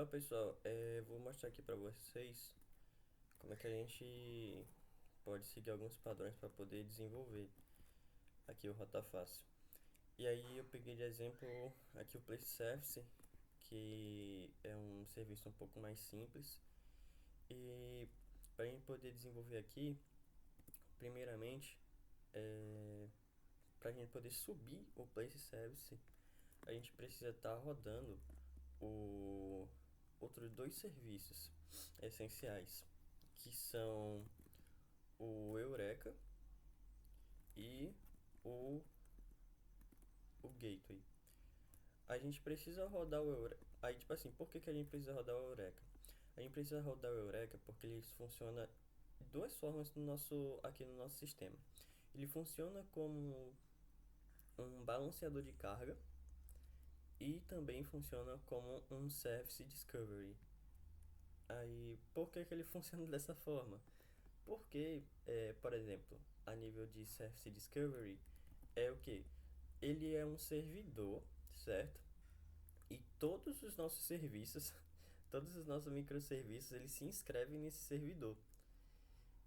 Ó, pessoal, vou mostrar aqui pra vocês como é que a gente pode seguir alguns padrões para poder desenvolver aqui o Rota Fácil. E aí eu peguei de exemplo aqui o Place Service, que é um serviço um pouco mais simples. E para a gente poder desenvolver aqui, primeiramente, para a gente poder subir o Place Service, a gente precisa estar rodando o outros dois serviços essenciais, que são o Eureka e o, o Gateway. A gente precisa rodar o Eureka. Aí, tipo assim, por que a gente precisa rodar o Eureka? A gente precisa rodar o Eureka porque ele funciona de duas formas aqui no nosso sistema. Ele funciona como um balanceador de carga e também funciona como um Service Discovery. Aí, por que ele funciona dessa forma? Porque, por exemplo, a nível de Service Discovery, é o que? Ele é um servidor, certo? E todos os nossos serviços, todos os nossos microserviços, eles se inscrevem nesse servidor.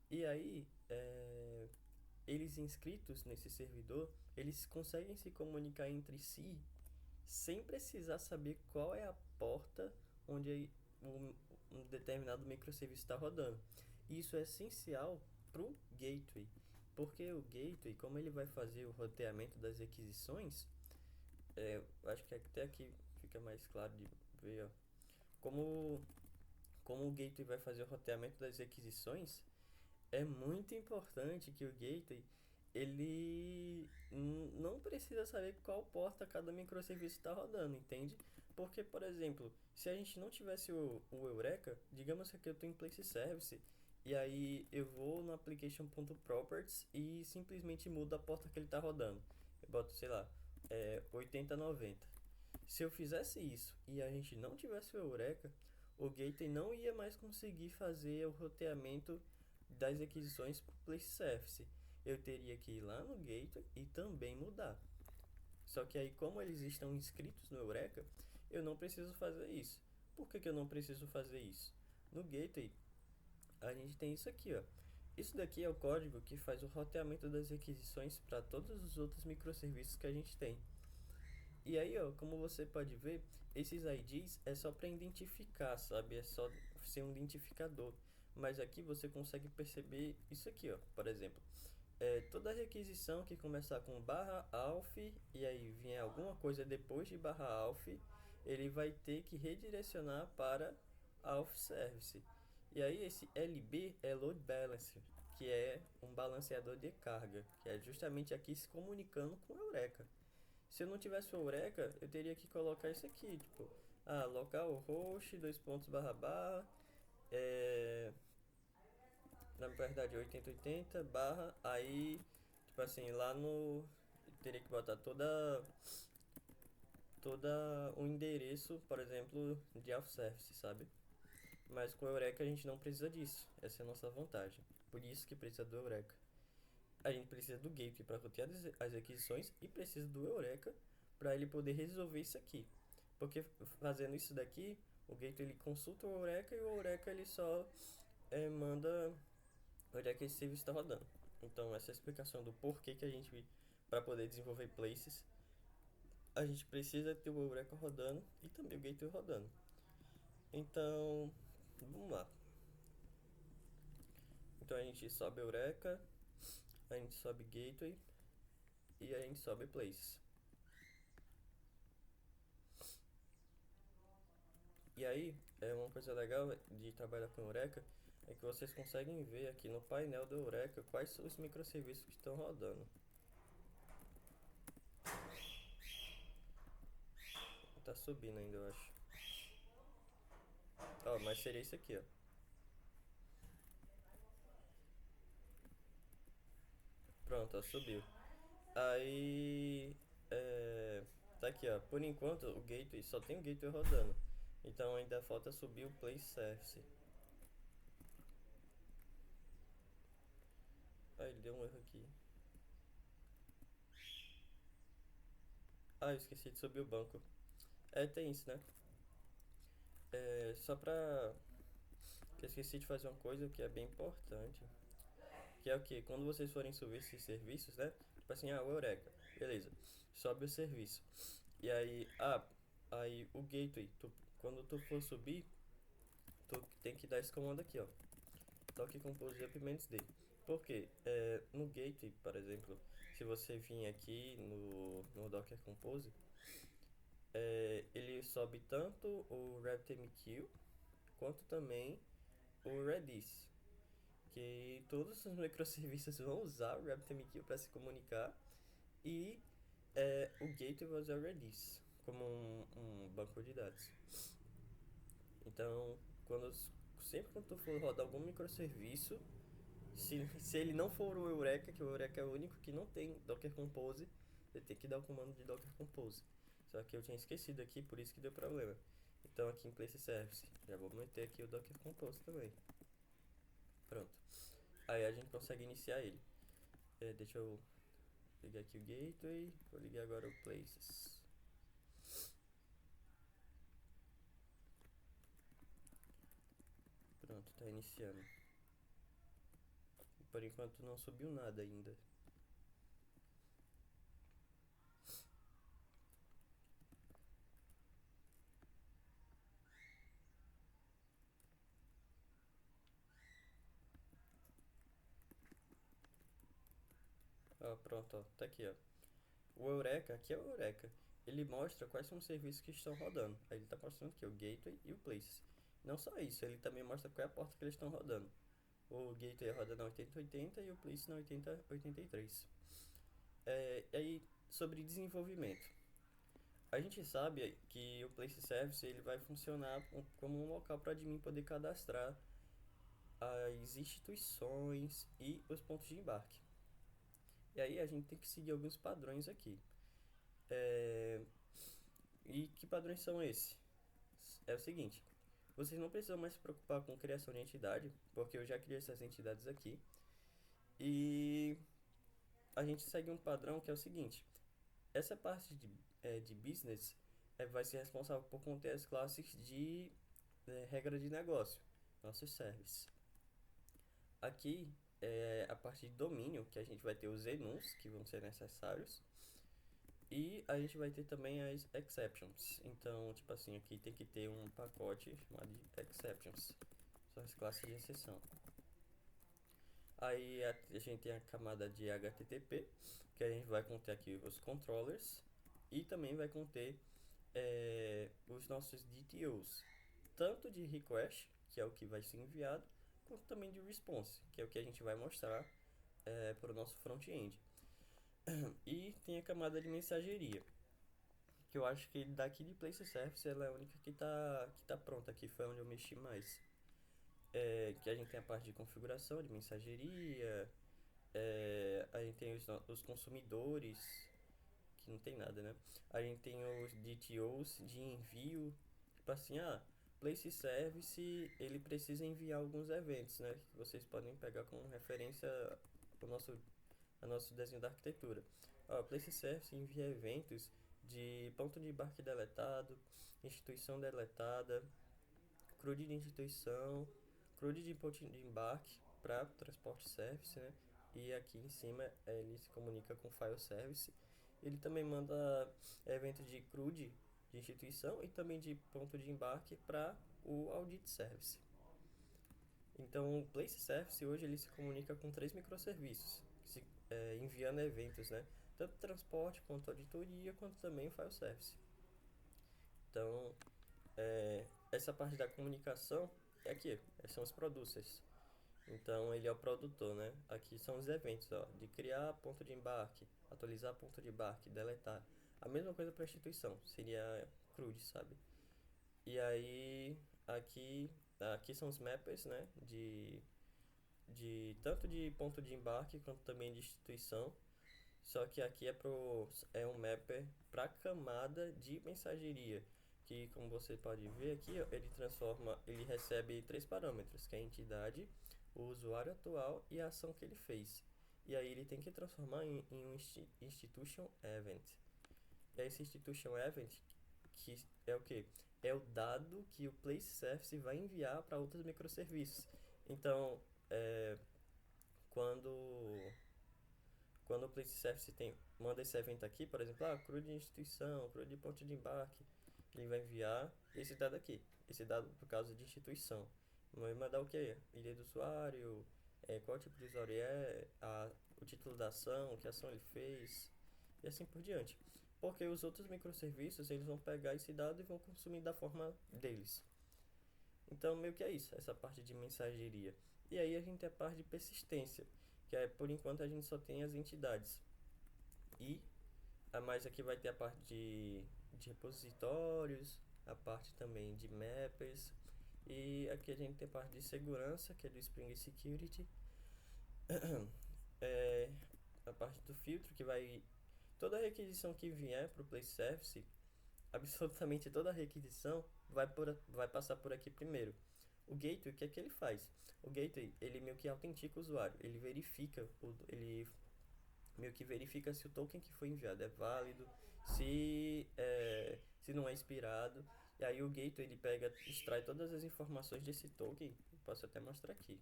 E aí, eles inscritos nesse servidor, eles conseguem se comunicar entre si sem precisar saber qual é a porta onde um determinado microserviço está rodando. Isso é essencial para o gateway, porque o gateway, como ele vai fazer o roteamento das requisições, acho que até aqui fica mais claro de ver, ó. Como, como o gateway vai fazer o roteamento das requisições, é muito importante que o gateway não precisa saber qual porta cada microserviço está rodando, entende? Porque, por exemplo, se a gente não tivesse o Eureka, digamos que aqui eu estou em Place Service, e aí eu vou no application.properties e simplesmente mudo a porta que ele está rodando. Eu boto, sei lá, 8090. Se eu fizesse isso e a gente não tivesse o Eureka, o gateway não ia mais conseguir fazer o roteamento das requisições para o Place Service. Eu teria que ir lá no gateway e também mudar. Só que aí, como eles estão inscritos no Eureka, eu não preciso fazer isso. Por que eu não preciso fazer isso? No gateway, a gente tem isso aqui, ó. Isso daqui é o código que faz o roteamento das requisições para todos os outros microserviços que a gente tem. E aí, ó, como você pode ver, esses IDs é só para identificar, sabe? É só ser um identificador. Mas aqui você consegue perceber isso aqui, ó. Por exemplo, toda requisição que começar com barra alf e aí vier alguma coisa depois de barra alf, ele vai ter que redirecionar para alf service. E aí esse LB é load balancer, que é um balanceador de carga, que é justamente aqui se comunicando com o Eureka. Se eu não tivesse o Eureka, eu teria que colocar isso aqui, tipo, localhost, dois pontos, barra, barra, é, na verdade 8080, barra, aí, tipo assim, lá no, eu teria que botar toda o endereço, por exemplo, de off-service, sabe? Mas com o Eureka a gente não precisa disso, essa é a nossa vantagem, por isso que precisa do Eureka. A gente precisa do gateway para rotear as requisições e precisa do Eureka para ele poder resolver isso aqui. Porque fazendo isso daqui, o gateway ele consulta o Eureka e o Eureka ele só manda onde é que esse serviço está rodando. Então essa é a explicação do porquê que a gente, para poder desenvolver places, a gente precisa ter o Eureka rodando e também o gateway rodando. Então, vamos lá. Então a gente sobe Eureka, a gente sobe gateway e a gente sobe places. E aí, uma coisa legal de trabalhar com Eureka é que vocês conseguem ver aqui no painel do Eureka quais são os microserviços que estão rodando. Tá subindo ainda, eu acho. Ó, mas seria isso aqui, ó. Pronto, ó, subiu. Aí, tá aqui, ó. Por enquanto, o gateway só tem o gateway rodando. Então ainda falta subir o Place Service. Ah, ele deu um erro aqui. Ah, eu esqueci de subir o banco. Tem isso, né? Só pra. Que eu esqueci de fazer uma coisa que é bem importante. Que é o que? Quando vocês forem subir esses serviços, né? Tipo assim, o Eureka. Beleza. Sobe o serviço. E aí, aí o gateway, quando tu for subir, tu tem que dar esse comando aqui, ó. Docker Compose Updates Day. Por quê? No gateway, por exemplo, se você vir aqui no Docker Compose, ele sobe tanto o RabbitMQ quanto também o Redis, que todos os microserviços vão usar o RabbitMQ para se comunicar e o gateway vai usar o Redis como um banco de dados. Então, sempre quando tu for rodar algum microserviço, se ele não for o Eureka, que o Eureka é o único que não tem Docker Compose, você tem que dar o comando de Docker Compose. Só que eu tinha esquecido aqui, por isso que deu problema. Então aqui em Place Service, já vou meter aqui o Docker Compose também. Pronto. Aí a gente consegue iniciar ele. Deixa eu ligar aqui o Gateway, vou ligar agora o Places. Pronto, tá iniciando. Por enquanto não subiu nada ainda. Pronto, tá aqui, ó. O Eureka, aqui é o Eureka. Ele mostra quais são os serviços que estão rodando. Aí ele tá mostrando aqui o Gateway e o Places. Não só isso, ele também mostra qual é a porta que eles estão rodando. O Gateway roda na 8080 e o Places na 8083. E aí, sobre desenvolvimento. A gente sabe que o Place Service ele vai funcionar como um local para admin poder cadastrar as instituições e os pontos de embarque. E aí a gente tem que seguir alguns padrões aqui. E que padrões são esses? É o seguinte, vocês não precisam mais se preocupar com criação de entidade, porque eu já criei essas entidades aqui. E a gente segue um padrão que é o seguinte, essa parte de business vai ser responsável por conter as classes de regra de negócio, nossos services. Aqui é a parte de domínio, que a gente vai ter os enums que vão ser necessários. E a gente vai ter também as exceptions. Então, tipo assim, aqui tem que ter um pacote chamado de exceptions. São as classes de exceção. Aí a gente tem a camada de HTTP, que a gente vai conter aqui os controllers. E também vai conter os nossos DTOs. Tanto de request, que é o que vai ser enviado, quanto também de response, que é o que a gente vai mostrar para o nosso front-end. E tem a camada de mensageria, que eu acho que daqui de Place Service ela é a única que tá pronta, que foi onde eu mexi mais. Que a gente tem a parte de configuração, de mensageria, a gente tem os consumidores, que não tem nada, né? A gente tem os DTOs de envio, tipo assim, Place Service, ele precisa enviar alguns eventos, né? Que vocês podem pegar como referência o nosso desenho da arquitetura. Place Service envia eventos de ponto de embarque deletado, instituição deletada, CRUD de instituição, CRUD de ponto de embarque para transporte service, né? E aqui em cima ele se comunica com file service. Ele também manda eventos de CRUD de instituição e também de ponto de embarque para o audit service. Então, o Place Service hoje ele se comunica com 3 microserviços, enviando eventos, né? Tanto transporte quanto auditoria, quanto também o file service. Então, essa parte da comunicação é aqui, são os producers. Então, ele é o produtor, né? Aqui são os eventos, de criar ponto de embarque, atualizar ponto de embarque, deletar. A mesma coisa para a instituição, seria CRUD, sabe? E aí, aqui são os mappers, né? Tanto de ponto de embarque quanto também de instituição. Só que aqui é um mapper para camada de mensageria, que como você pode ver aqui, ele recebe 3 parâmetros, que é a entidade, o usuário atual e a ação que ele fez. E aí ele tem que transformar em um institution event. E esse institution event, que é o quê? É o dado que o place service vai enviar para outros microserviços. Então, quando quando o place service manda esse evento aqui, por exemplo, CRUD de instituição, CRUD de ponto de embarque, ele vai enviar esse dado aqui, esse dado por causa de instituição. Vai mandar o quê? ID do usuário, qual tipo de usuário é, o título da ação, que ação ele fez, e assim por diante. Porque os outros microserviços, eles vão pegar esse dado e vão consumir da forma deles. Então, meio que é isso, essa parte de mensageria. E aí a gente tem a parte de persistência, que é, por enquanto, a gente só tem as entidades. E a mais aqui vai ter a parte de repositórios, a parte também de mappers, e aqui a gente tem a parte de segurança, que é do Spring Security. A parte do filtro, que vai... Toda requisição que vier para o Place Service, absolutamente toda requisição vai passar por aqui primeiro. O gateway, o que é que ele faz? O gateway, ele meio que autentica o usuário, ele meio que verifica se o token que foi enviado é válido, se não é expirado, e aí o gateway ele extrai todas as informações desse token, posso até mostrar aqui.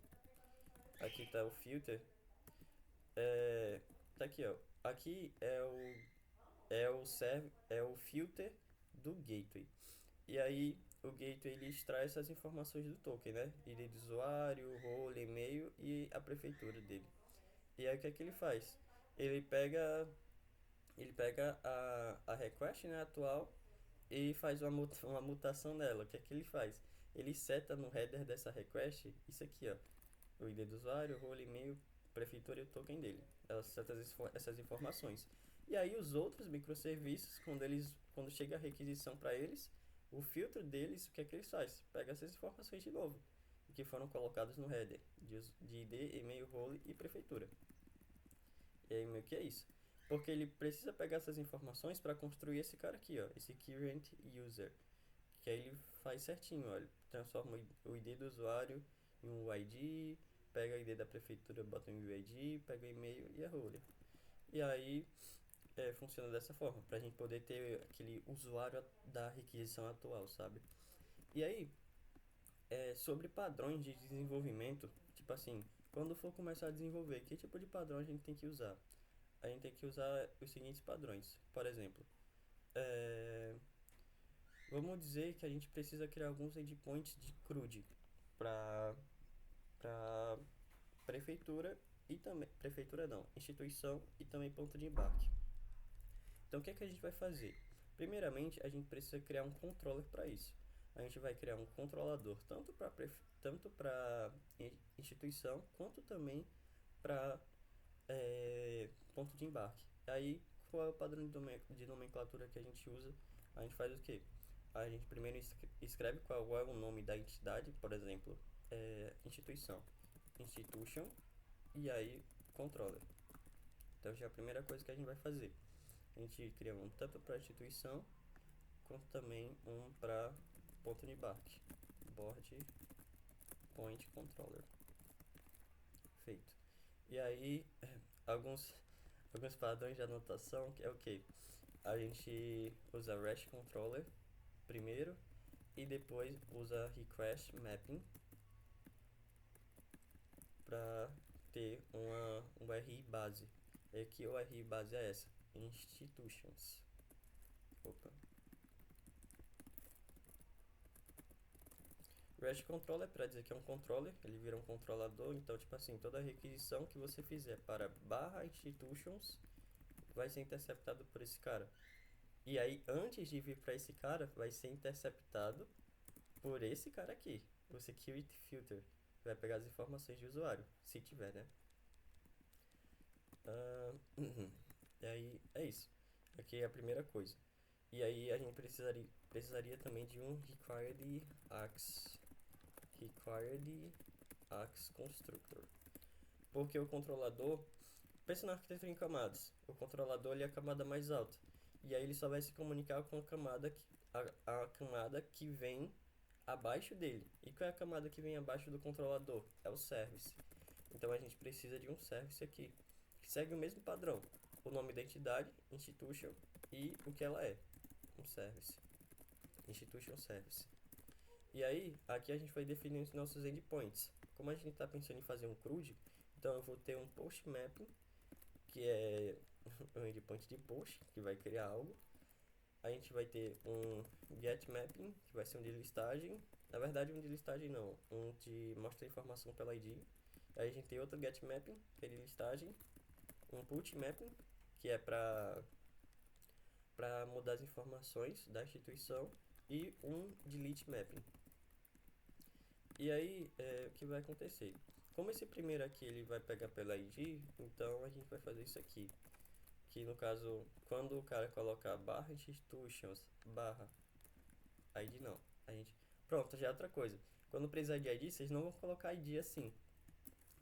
Aqui está o filter, tá aqui ó, aqui é o filter do gateway. E aí o gateway ele extrai essas informações do token, né? ID do usuário, role, e-mail e a prefeitura dele. E aí o que é que ele faz? Ele pega, ele pega a request, né, atual e faz uma mutação nela. O que é que ele faz? Ele seta no header dessa request isso aqui, ó. O ID do usuário, role, e-mail, prefeitura e o token dele. Ela seta essas informações. E aí os outros microserviços, quando chega a requisição para eles, o filtro deles, o que é que eles faz? Pega essas informações de novo, que foram colocadas no header, de ID, e-mail, role e prefeitura. E aí meio que é isso. Porque ele precisa pegar essas informações para construir esse cara aqui, ó, esse current user. Que aí ele faz certinho, ó, ele transforma o ID do usuário em um ID, pega o ID da prefeitura, bota em UID, pega o e-mail e a role. E aí funciona dessa forma, pra gente poder ter aquele usuário da requisição atual, sabe? E aí, sobre padrões de desenvolvimento, tipo assim, quando for começar a desenvolver, que tipo de padrão a gente tem que usar? A gente tem que usar os seguintes padrões. Por exemplo, vamos dizer que a gente precisa criar alguns endpoints de CRUD para prefeitura e também prefeitura não, instituição e também ponto de embarque. Então, o que é que a gente vai fazer? Primeiramente, a gente precisa criar um controller para isso. A gente vai criar um controlador tanto para instituição quanto também para ponto de embarque. Aí, qual é o padrão de nomenclatura que a gente usa? A gente faz o quê? A gente primeiro escreve qual é o nome da entidade, por exemplo, instituição, institution, e aí controller. Então, já é a primeira coisa que a gente vai fazer. A gente cria um tanto para instituição, quanto também um para ponto de embarque, board point controller. Feito. E aí, alguns padrões de anotação, que é o que? A gente usa REST controller primeiro e depois usa request mapping para ter um RI base. E aqui o RI base é essa, institutions. Opa. REST controller para dizer que é um controller, ele vira um controlador, então tipo assim, toda requisição que você fizer para /institutions vai ser interceptado por esse cara. E aí, antes de vir para esse cara, vai ser interceptado por esse cara aqui, o security filter, que vai pegar as informações de usuário, se tiver, né? E aí, é isso. Aqui é a primeira coisa. E aí, a gente precisaria também de um required Axe constructor. Porque o controlador, pensa na arquitetura em camadas. O controlador ele é a camada mais alta. E aí ele só vai se comunicar com a camada que vem abaixo dele. E qual é a camada que vem abaixo do controlador? É o service. Então a gente precisa de um service aqui, que segue o mesmo padrão. O nome da entidade, institution, e o que ela é, um service. institution service. E aí, aqui a gente vai definir os nossos endpoints. Como a gente está pensando em fazer um CRUD, então eu vou ter um post mapping, que é um endpoint de post, que vai criar algo. A gente vai ter um get mapping, que vai ser um de listagem. Na verdade, um de listagem não, um de mostra informação pela ID. Aí a gente tem outro get mapping, que é de listagem. Um put mapping, que é para mudar as informações da instituição. E um delete mapping. E aí, o que vai acontecer? Como esse primeiro aqui ele vai pegar pela ID, então a gente vai fazer isso aqui. Que no caso, quando o cara colocar barra institutions, barra ID não. A gente, pronto, já é outra coisa. Quando precisar de ID, vocês não vão colocar ID assim.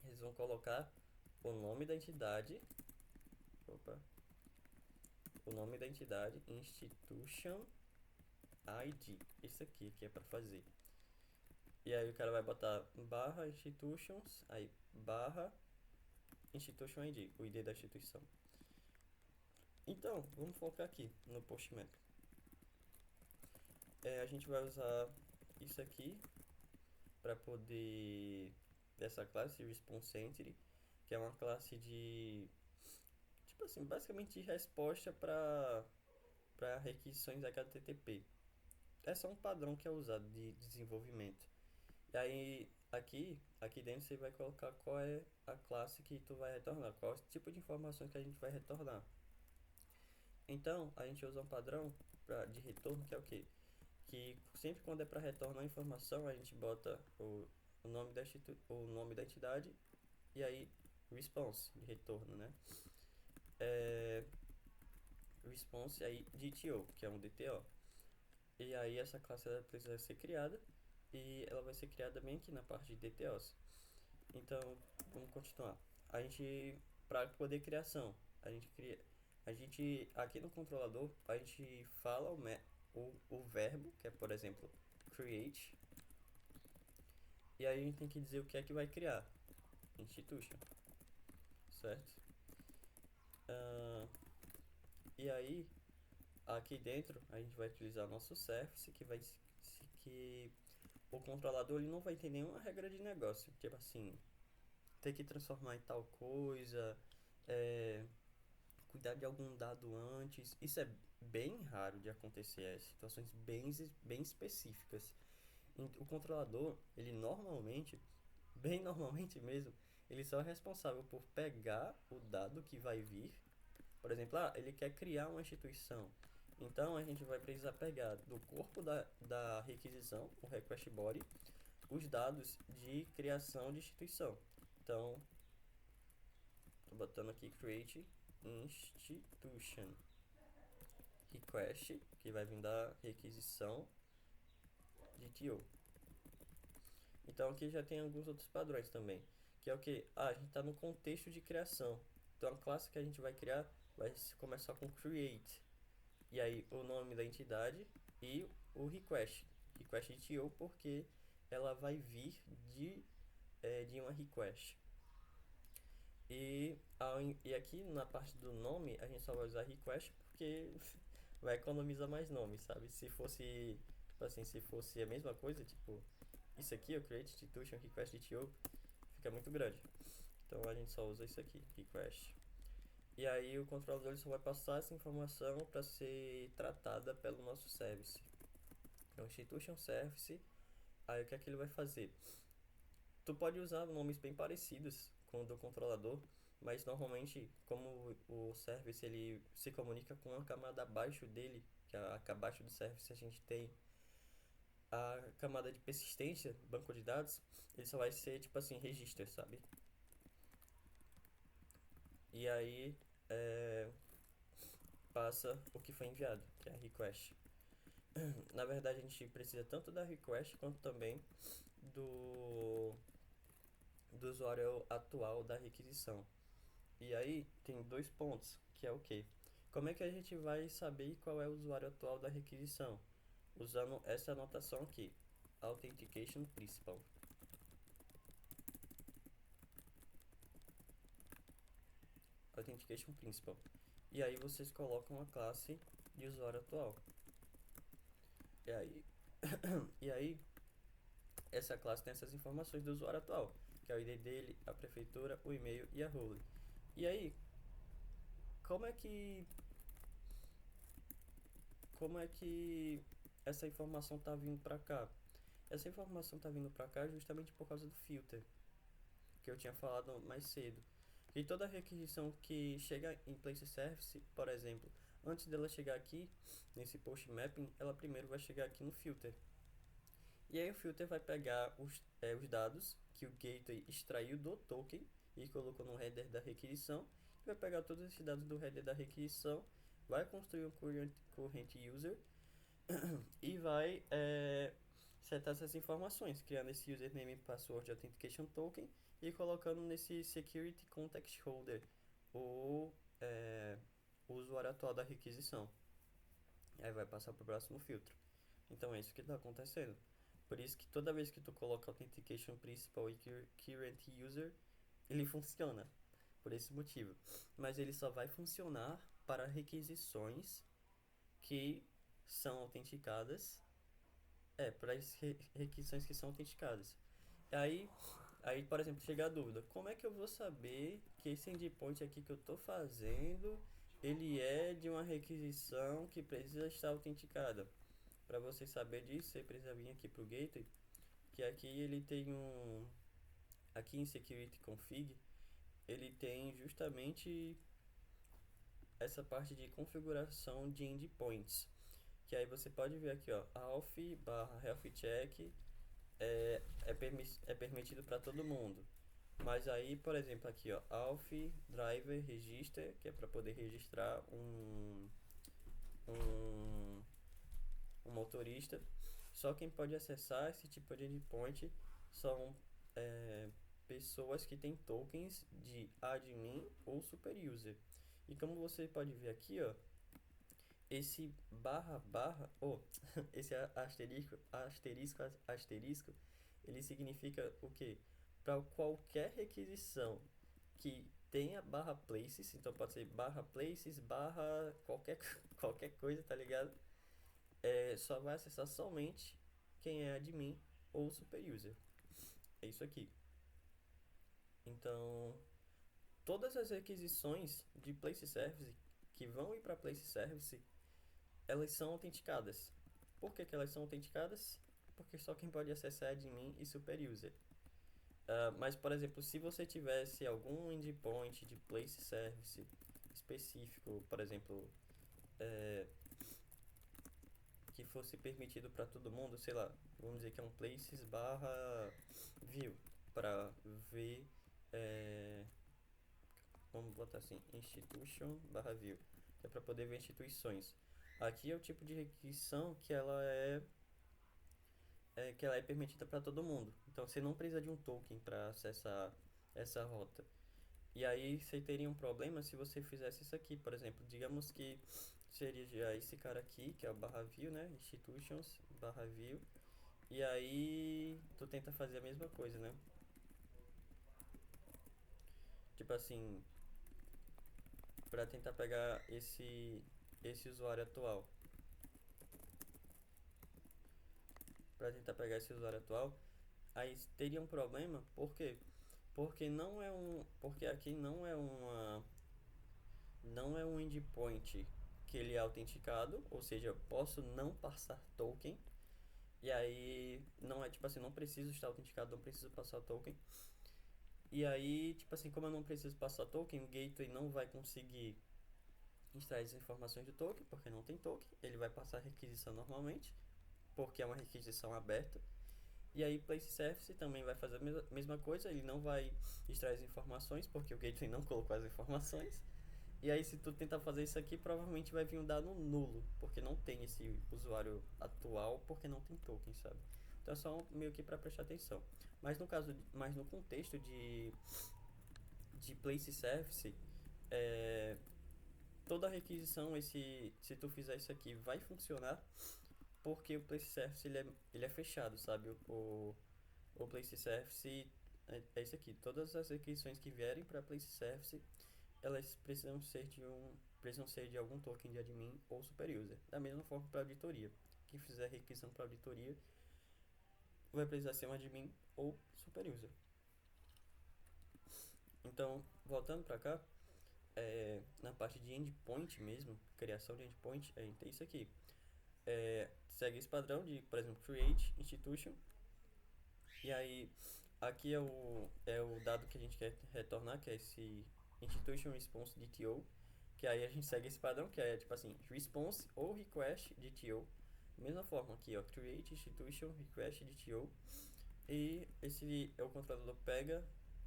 Eles vão colocar o nome da entidade. Opa. O nome da entidade, institution ID. Isso aqui que é para fazer. E aí o cara vai botar barra institutions, aí barra institution ID, o ID da instituição. Então, vamos focar aqui no postmap. A gente vai usar isso aqui para poder dessa classe response entity, que é uma classe de tipo assim, basicamente de resposta para requisições HTTP. É só um padrão que é usado de desenvolvimento. E aí aqui dentro você vai colocar qual é a classe que tu vai retornar, qual é o tipo de informações que a gente vai retornar. Então, a gente usa um padrão de retorno que é o quê? Que sempre quando é para retornar informação, a gente bota o nome o nome da entidade e aí response de retorno, né? Response aí DTO, que é um DTO. E aí essa classe ela precisa ser criada e ela vai ser criada bem aqui na parte de DTOs. Então, vamos continuar. A gente, para poder criação, a gente aqui no controlador, a gente fala o verbo, que é por exemplo, create, e aí a gente tem que dizer o que é que vai criar, institution, certo? E aí, aqui dentro, a gente vai utilizar o nosso service, que o controlador ele não vai ter nenhuma regra de negócio, tipo assim, ter que transformar em tal coisa, cuidar de algum dado antes. Isso é bem raro de acontecer, situações bem específicas. O controlador, ele normalmente, bem normalmente mesmo, ele só é responsável por pegar o dado que vai vir. Por exemplo, ele quer criar uma instituição. Então a gente vai precisar pegar do corpo da requisição, o request body, os dados de criação de instituição. Então, estou botando aqui create institution request, que vai vir da requisição de TO. Então aqui já tem alguns outros padrões também, que é o que? A gente está no contexto de criação. Então a classe que a gente vai criar vai começar com create, e aí o nome da entidade e o request de TO, porque ela vai vir de uma request. E aqui na parte do nome a gente só vai usar request porque vai economizar mais nome, sabe? Se fosse, tipo assim, se fosse a mesma coisa, tipo, isso aqui, o create institution request DTO, fica muito grande. Então a gente só usa isso aqui, request. E aí o controlador só vai passar essa informação para ser tratada pelo nosso service. Então institution service, aí o que é que ele vai fazer? Tu pode usar nomes bem parecidos com o do controlador, mas normalmente, como o service ele se comunica com uma camada abaixo dele, que abaixo do service a gente tem a camada de persistência, banco de dados, ele só vai ser tipo assim, register, sabe? E aí passa o que foi enviado, que é a request. Na verdade, a gente precisa tanto da request quanto também do usuário atual da requisição. E aí tem dois pontos, que é o quê? Como é que a gente vai saber qual é o usuário atual da requisição? Usando essa anotação aqui, Authentication Principal. Authentication Principal. E aí vocês colocam a classe de usuário atual. E aí, e aí essa classe tem essas informações do usuário atual, que é o ID dele, a prefeitura, o e-mail e a role. E aí, como é que como é que essa informação está vindo para cá? Essa informação está vindo para cá justamente por causa do filter, que eu tinha falado mais cedo. E toda requisição que chega em place service, por exemplo, antes dela chegar aqui nesse post mapping, ela primeiro vai chegar aqui no filter. E aí o filter vai pegar os dados que o gateway extraiu do token e colocou no header da requisição, e vai pegar todos esses dados do header da requisição, vai construir um current user e vai setar essas informações, criando esse username e password authentication token e colocando nesse security context holder o, o usuário atual da requisição. Aí vai passar para o próximo filtro. Então é isso que está acontecendo. Por isso que toda vez que tu coloca authentication principal e current user, ele funciona. Por esse motivo. Mas ele só vai funcionar para requisições que são autenticadas. Para as requisições que são autenticadas. Aí, por exemplo, chega a dúvida: como é que eu vou saber que esse endpoint aqui que eu estou fazendo, ele é de uma requisição que precisa estar autenticada? Para você saber disso, você precisa vir aqui para o gateway, que aqui ele tem aqui em security config, ele tem justamente essa parte de configuração de endpoints, que aí você pode ver aqui, ó, alf barra health check é permitido para todo mundo. Mas aí, por exemplo, aqui, ó, alf driver register, que é para poder registrar um, um motorista. Só quem pode acessar esse tipo de endpoint são pessoas que têm tokens de admin ou super user. E como você pode ver aqui, ó, esse barra barra, esse asterisco, ele significa o quê? Para qualquer requisição que tenha barra places, então pode ser barra places, barra qualquer coisa, tá ligado? Só vai acessar somente quem é admin ou super user. É isso aqui. Então, todas as requisições de place service que vão ir para place service, elas são autenticadas. Por que elas são autenticadas? Porque só quem pode acessar é admin e super user. Mas, por exemplo, se você tivesse algum endpoint de place service específico, por exemplo, que fosse permitido para todo mundo, sei lá, vamos dizer que é um places barra view, para ver, vamos botar assim, institution barra view, que é para poder ver instituições. Aqui é o tipo de requisição que ela é permitida para todo mundo. Então você não precisa de um token para acessar essa rota. E aí você teria um problema se você fizesse isso aqui, por exemplo, digamos que seria já esse cara aqui, que é o barra view, né? Institutions barra view. E aí tu tenta fazer a mesma coisa, né? Tipo assim, para tentar pegar esse usuário atual. Para tentar pegar esse usuário atual, aí teria um problema, por quê? Porque aqui não é um endpoint que ele é autenticado, ou seja, eu posso não passar token. E aí não é tipo assim, não preciso estar autenticado, não preciso passar token. E aí, tipo assim, como eu não preciso passar token, o gateway não vai conseguir extrair as informações do token, porque não tem token. Ele vai passar a requisição normalmente, porque é uma requisição aberta. E aí place service também vai fazer a mesma coisa, ele não vai extrair as informações, porque o gateway não colocou as informações. E aí se tu tentar fazer isso aqui, provavelmente vai vir um dado nulo, porque não tem esse usuário atual, porque não tem token, sabe? Então é só meio que para prestar atenção. Mas no contexto de place service, toda requisição, se tu fizer isso aqui, vai funcionar, porque o place service ele é fechado, sabe? O place service é isso aqui. Todas as requisições que vierem para place service, elas precisam ser de algum token de admin ou super user. Da mesma forma para auditoria, que fizer requisição para auditoria vai precisar ser um admin ou super user. Então, voltando para cá, na parte de endpoint mesmo, criação de endpoint, a gente tem isso aqui. Segue esse padrão de, por exemplo, create institution. E aí, aqui é o dado que a gente quer retornar, que é esse institution response DTO. Que aí a gente segue esse padrão, que é tipo assim, response ou request DTO. Mesma forma aqui, ó, create institution request DTO. E esse é o controlador pega,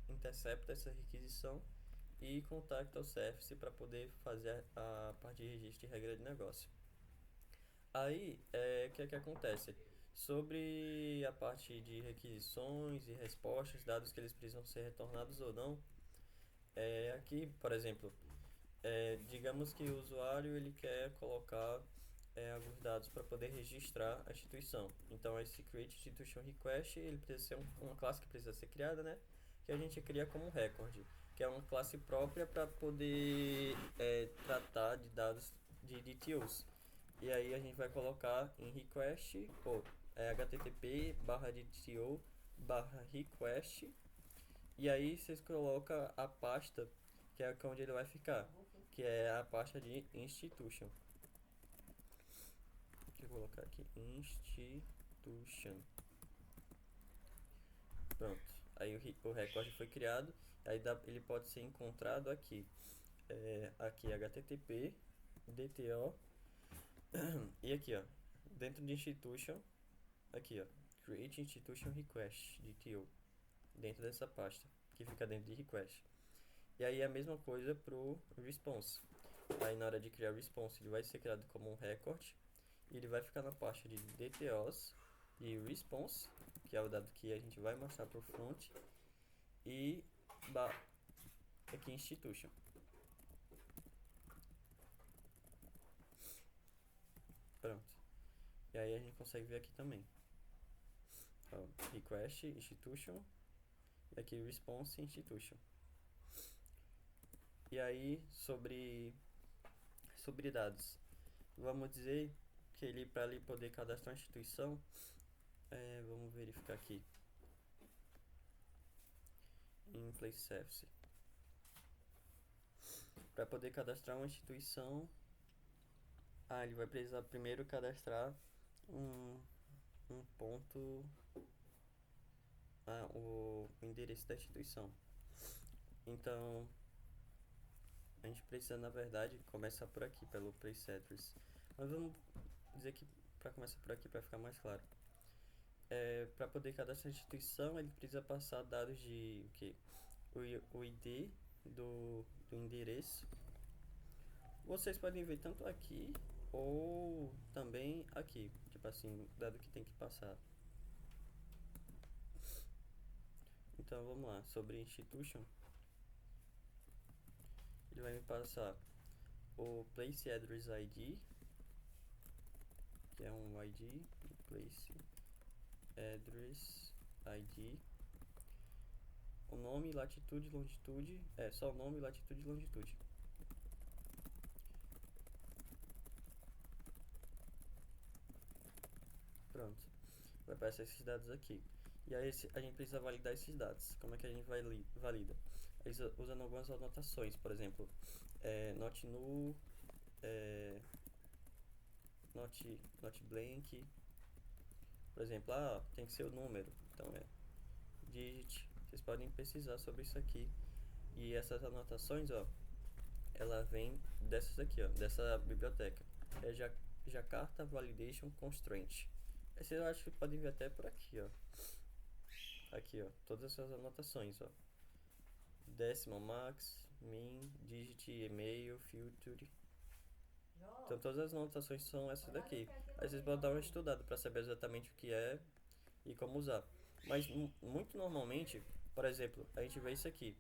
intercepta essa requisição e contacta o Service para poder fazer a parte de registro e regra de negócio. Aí, o que é que acontece? Sobre a parte de requisições e respostas, dados que eles precisam ser retornados ou não, aqui, por exemplo, digamos que o usuário ele quer colocar alguns dados para poder registrar a instituição. Então, esse create institution request ele precisa ser uma classe que precisa ser criada, né? Que a gente cria como record, que é uma classe própria para poder tratar de dados de DTOs. E aí a gente vai colocar em request ou http://DTO/request. E aí vocês colocam a pasta que é onde ele vai ficar, que é a pasta de institution. Deixa eu colocar aqui institution. Pronto. Aí o recorde foi criado. Aí ele pode ser encontrado aqui. Aqui http DTO e aqui, ó, dentro de institution, aqui, ó, create institution request DTO, dentro dessa pasta que fica dentro de request. E aí a mesma coisa pro response. Aí na hora de criar o response, ele vai ser criado como um record e ele vai ficar na pasta de DTOs de response, que é o dado que a gente vai mostrar pro front, e aqui institution. Pronto. E aí a gente consegue ver aqui também. Ó, request, institution, e aqui response, institution. E aí sobre dados, vamos dizer que ele para ele poder cadastrar uma instituição, vamos verificar aqui em place service. Para poder cadastrar uma instituição, ele vai precisar primeiro cadastrar um ponto, o endereço da instituição. Então a gente precisa, na verdade, começar por aqui, pelo place address. Mas vamos dizer que para começar por aqui, para ficar mais claro. Para poder cadastrar a instituição, ele precisa passar dados de o quê? O ID do endereço. Vocês podem ver tanto aqui ou também aqui, tipo assim, dado que tem que passar. Então vamos lá, sobre institution, ele vai me passar o place address ID, que é um ID, place address ID, o nome, latitude, longitude, só o nome, latitude e longitude. Pronto, vai aparecer esses dados aqui. E aí a gente precisa validar esses dados. Como é que a gente valida? Eles usando algumas anotações, por exemplo, not null, not blank. Por exemplo, tem que ser o número, então digit. Vocês podem pesquisar sobre isso aqui. E essas anotações, ela vem dessas aqui, dessa biblioteca. É Jakarta Validation Constraint. Vocês eu acho que podem ver até por aqui, Aqui, todas essas anotações, Decimal max, min, digit, email, filter. Então todas as anotações são essas daqui. Aí vocês podem dar uma estudada para saber exatamente o que é e como usar. Mas muito normalmente, por exemplo, a gente vê isso aqui.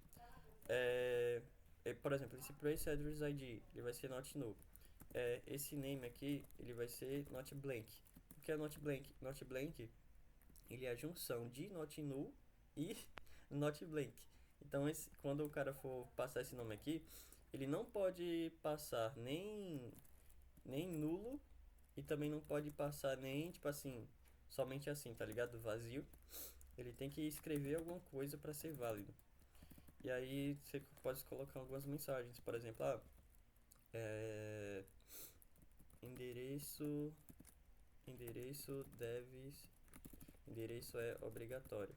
Por exemplo, esse place address ID, ele vai ser not null. Esse name aqui, ele vai ser not blank. O que é not blank? Not blank, ele é a junção de not null e not blank. Então, quando o cara for passar esse nome aqui, ele não pode passar nem nulo e também não pode passar nem, tipo assim, somente assim, tá ligado? Vazio. Ele tem que escrever alguma coisa para ser válido. E aí você pode colocar algumas mensagens, por exemplo, é, endereço, endereço deve, endereço é obrigatório.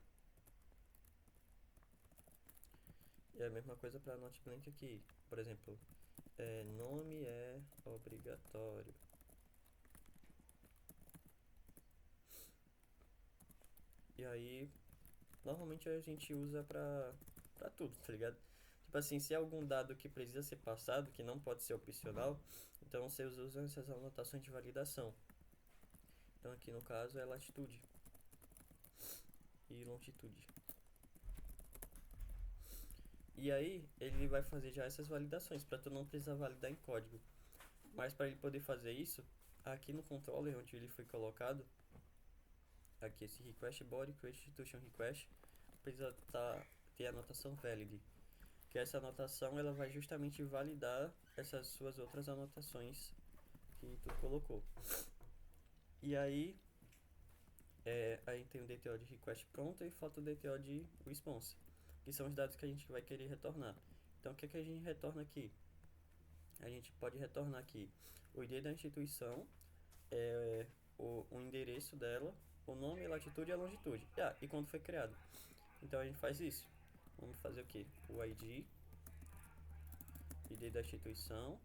E é a mesma coisa para Not Blank aqui. Por exemplo, nome é obrigatório. E aí, normalmente a gente usa pra tudo, tá ligado? Tipo assim, se é algum dado que precisa ser passado, que não pode ser opcional, então vocês usam essas anotações de validação. Então aqui no caso é latitude e longitude. E aí ele vai fazer já essas validações para tu não precisar validar em código. Mas para ele poder fazer isso, aqui no controller onde ele foi colocado, aqui esse request body create institution request precisa ter a anotação valid, que essa anotação ela vai justamente validar essas suas outras anotações que tu colocou. E aí aí tem o DTO de request pronto e falta o DTO de response, que são os dados que a gente vai querer retornar. Então o que é que a gente retorna aqui? A gente pode retornar aqui o ID da instituição, o endereço dela, o nome, a latitude e a longitude. E quando foi criado. Então a gente faz isso. Vamos fazer o que? O ID da instituição.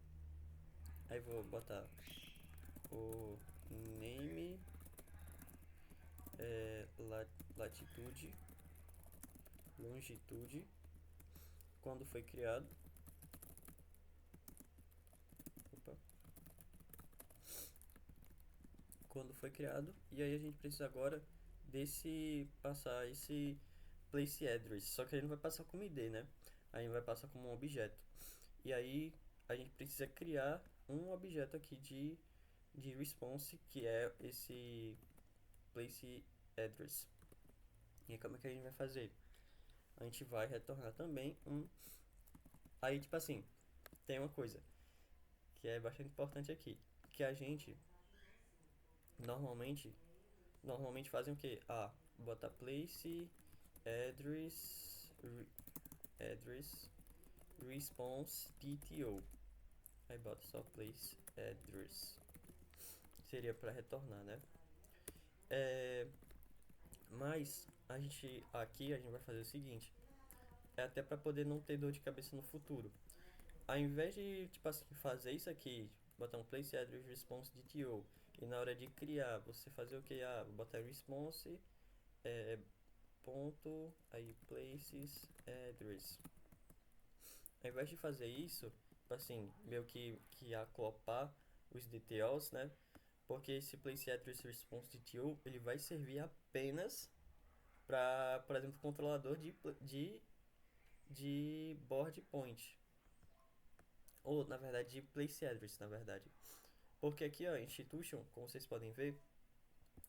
Aí vou botar o name, latitude, longitude, quando foi criado. Opa. Quando foi criado. E aí a gente precisa agora passar esse place address. Só que a gente não vai passar como ID, né? A gente vai passar como um objeto. E aí a gente precisa criar um objeto aqui de response, que é esse place address. E como é que a gente vai fazer? A gente vai retornar também um. Aí, tipo assim, tem uma coisa que é bastante importante aqui, que a gente normalmente fazem o que? Bota place address address response DTO. Aí bota só place address. Seria para retornar, né? Mas a gente vai fazer o seguinte, é até para poder não ter dor de cabeça no futuro. Ao invés de, tipo assim, fazer isso aqui, botar um place address response DTO, e na hora de criar, você fazer o que? Vou botar response, ponto, aí places address. Ao invés de fazer isso, tipo assim, meio que acoplar os DTOs, né? Porque esse place address response DTO, ele vai servir apenas para, por exemplo, controlador de board point. Ou, na verdade, de place address, na verdade. Porque aqui, ó, institution, como vocês podem ver,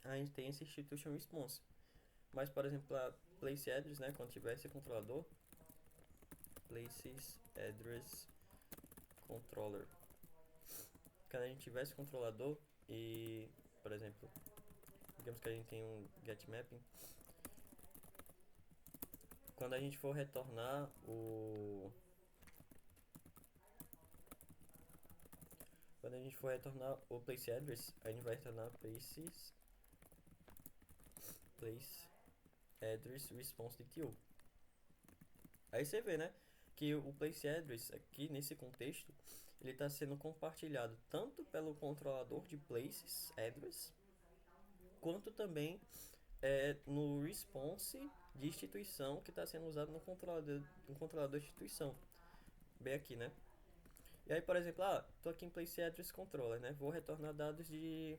a gente tem esse institution response. Mas, por exemplo, a place address, né, quando tiver esse controlador, places address controller. Quando a gente tiver esse controlador e, por exemplo, digamos que a gente tem um get mapping, quando a gente for retornar o place address, a gente vai retornar place address response DTO. Aí você vê, né, que o place address aqui nesse contexto, ele está sendo compartilhado tanto pelo controlador de places address, quanto também no response de instituição que está sendo usado no controlador de instituição. Bem aqui, né? E aí, por exemplo, tô aqui em place address controller, né? Vou retornar dados de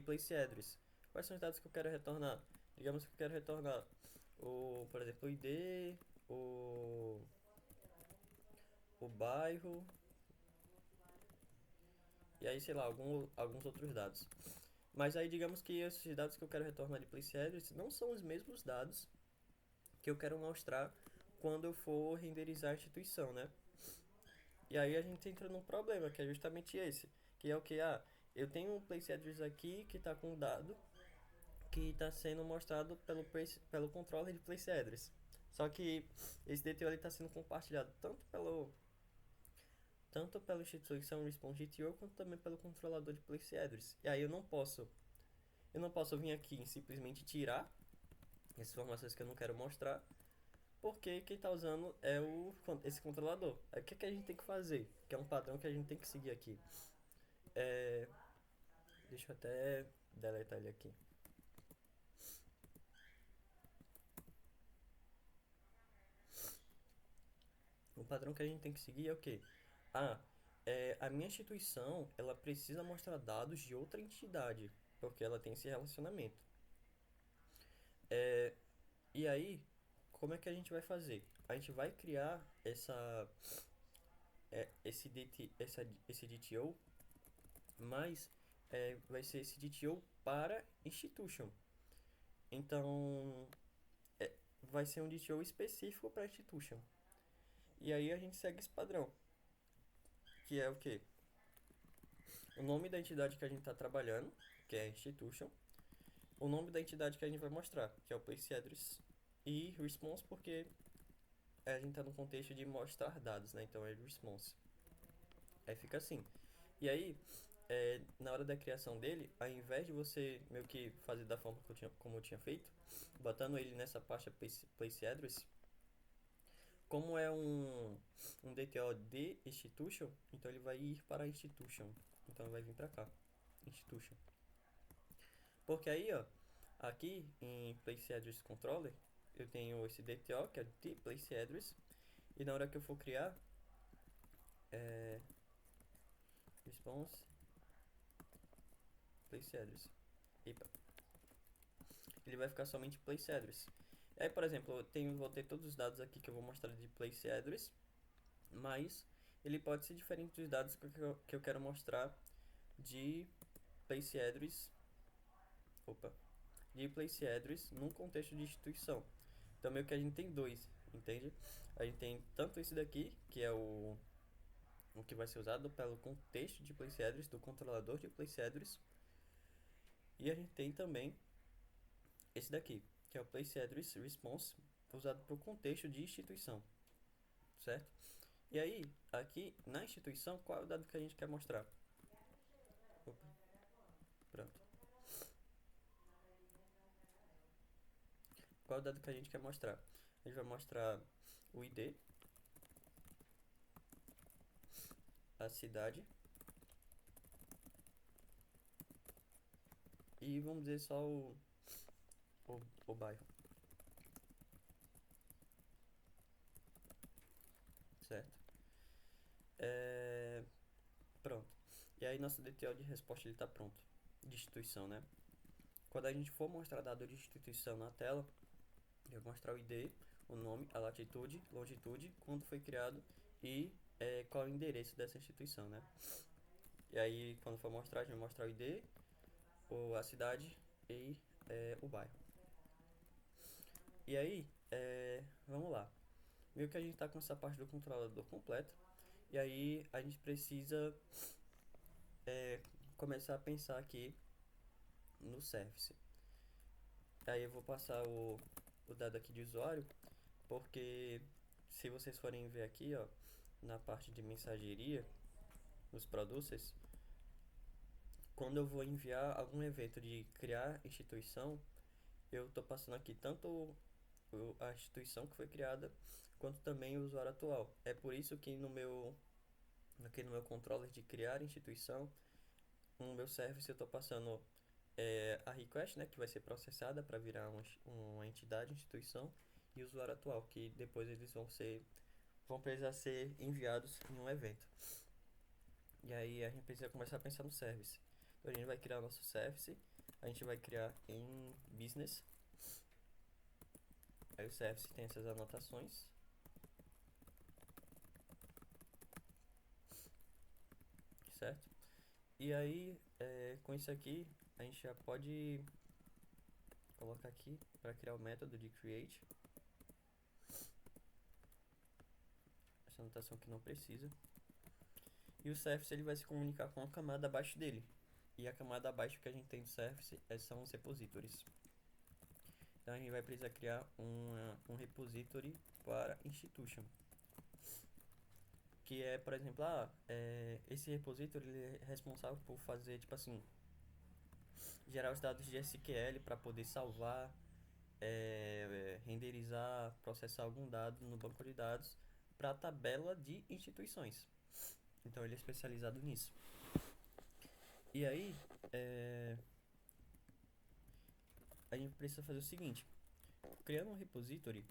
place address. Quais são os dados que eu quero retornar? Digamos que eu quero retornar por exemplo, o ID, o bairro e aí, sei lá, alguns outros dados. Mas aí, digamos que esses dados que eu quero retornar de place address não são os mesmos dados que eu quero mostrar quando eu for renderizar a instituição, né? E aí a gente entra num problema, que é justamente esse, que é o que? eu tenho um place address aqui que está com um dado que está sendo mostrado pelo controller de place address. Só que esse DTO está sendo compartilhado tanto pela instituição response GTO quanto também pelo controlador de place address. E aí eu não posso vir aqui e simplesmente tirar essas informações que eu não quero mostrar, porque quem está usando é esse controlador. Aí o que a gente tem que fazer? Que é um padrão que a gente tem que seguir aqui. É, deixa eu até deletar ele aqui. O padrão que a gente tem que seguir é o quê? Ah, a minha instituição, ela precisa mostrar dados de outra entidade, porque ela tem esse relacionamento. E aí, como é que a gente vai fazer? A gente vai criar esse DTO, mas vai ser esse DTO para institution. Então, vai ser um DTO específico para institution. E aí a gente segue esse padrão, que é o quê? O nome da entidade que a gente está trabalhando, que é a institution, o nome da entidade que a gente vai mostrar, que é o place address, e response, porque a gente está no contexto de mostrar dados, né? Então é response. Aí fica assim. E aí, na hora da criação dele, ao invés de você meio que fazer da forma como eu tinha feito, botando ele nessa pasta place address, como é um DTO de institution, então ele vai ir para institution. Então ele vai vir para cá, institution. Porque aí, ó, aqui em place address controller, eu tenho esse DTO, que é de place address, e na hora que eu for criar response place address, epa, ele vai ficar somente place address. Aí, por exemplo, vou ter todos os dados aqui que eu vou mostrar de place address, mas ele pode ser diferente dos dados que eu quero mostrar de place address, de place address num contexto de instituição. Então, meio que a gente tem dois, entende? A gente tem tanto esse daqui, que é o que vai ser usado pelo contexto de place address, do controlador de place address, e a gente tem também esse daqui, que é o place address response, usado para o contexto de instituição, certo? E aí, aqui na instituição, qual é o dado que a gente quer mostrar? Opa, pronto. Qual é o dado que a gente quer mostrar? A gente vai mostrar o ID, a cidade e vamos dizer só o bairro, certo? Pronto. E aí nosso DTO de resposta ele está pronto, de instituição, né? Quando a gente for mostrar dado de instituição na tela, eu vou mostrar o ID, o nome, a latitude, longitude, quando foi criado e qual é o endereço dessa instituição, né? E aí, quando for mostrar, a gente vai mostrar o ID, a cidade e o bairro. E aí, vamos lá. Meio que a gente está com essa parte do controlador completa. E aí, a gente precisa começar a pensar aqui no service. Aí eu vou passar o dado aqui de usuário, porque se vocês forem ver aqui, ó, na parte de mensageria, nos producers, quando eu vou enviar algum evento de criar instituição, eu estou passando aqui tanto a instituição que foi criada, quanto também o usuário atual. É por isso que aqui no meu controller de criar instituição, no meu service eu estou passando a request, né, que vai ser processada para virar uma entidade, instituição, e o usuário atual, que depois eles vão precisar ser enviados em um evento. E aí a gente precisa começar a pensar no service. Então a gente vai criar o nosso service, a gente vai criar em business. Aí o service tem essas anotações. Certo? E aí, com isso aqui, a gente já pode colocar aqui para criar o método de create. Essa anotação que não precisa. E o service ele vai se comunicar com a camada abaixo dele. E a camada abaixo que a gente tem do service são os repositories. Então a gente vai precisar criar um repository para institution. Que é, por exemplo, esse repository ele é responsável por fazer, tipo assim, gerar os dados de SQL para poder salvar, renderizar, processar algum dado no banco de dados para a tabela de instituições. Então ele é especializado nisso. E aí, a gente precisa fazer o seguinte: criando um repository,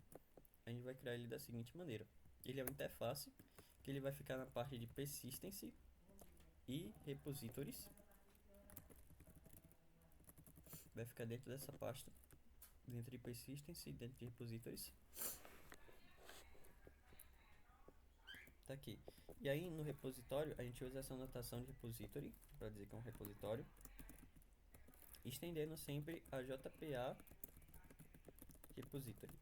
a gente vai criar ele da seguinte maneira. Ele é uma interface que ele vai ficar na parte de persistence e repositories. Vai ficar dentro dessa pasta, dentro de persistence e dentro de repositories. Tá aqui. E aí no repositório a gente usa essa notação de repository para dizer que é um repositório, estendendo sempre a JPA repository.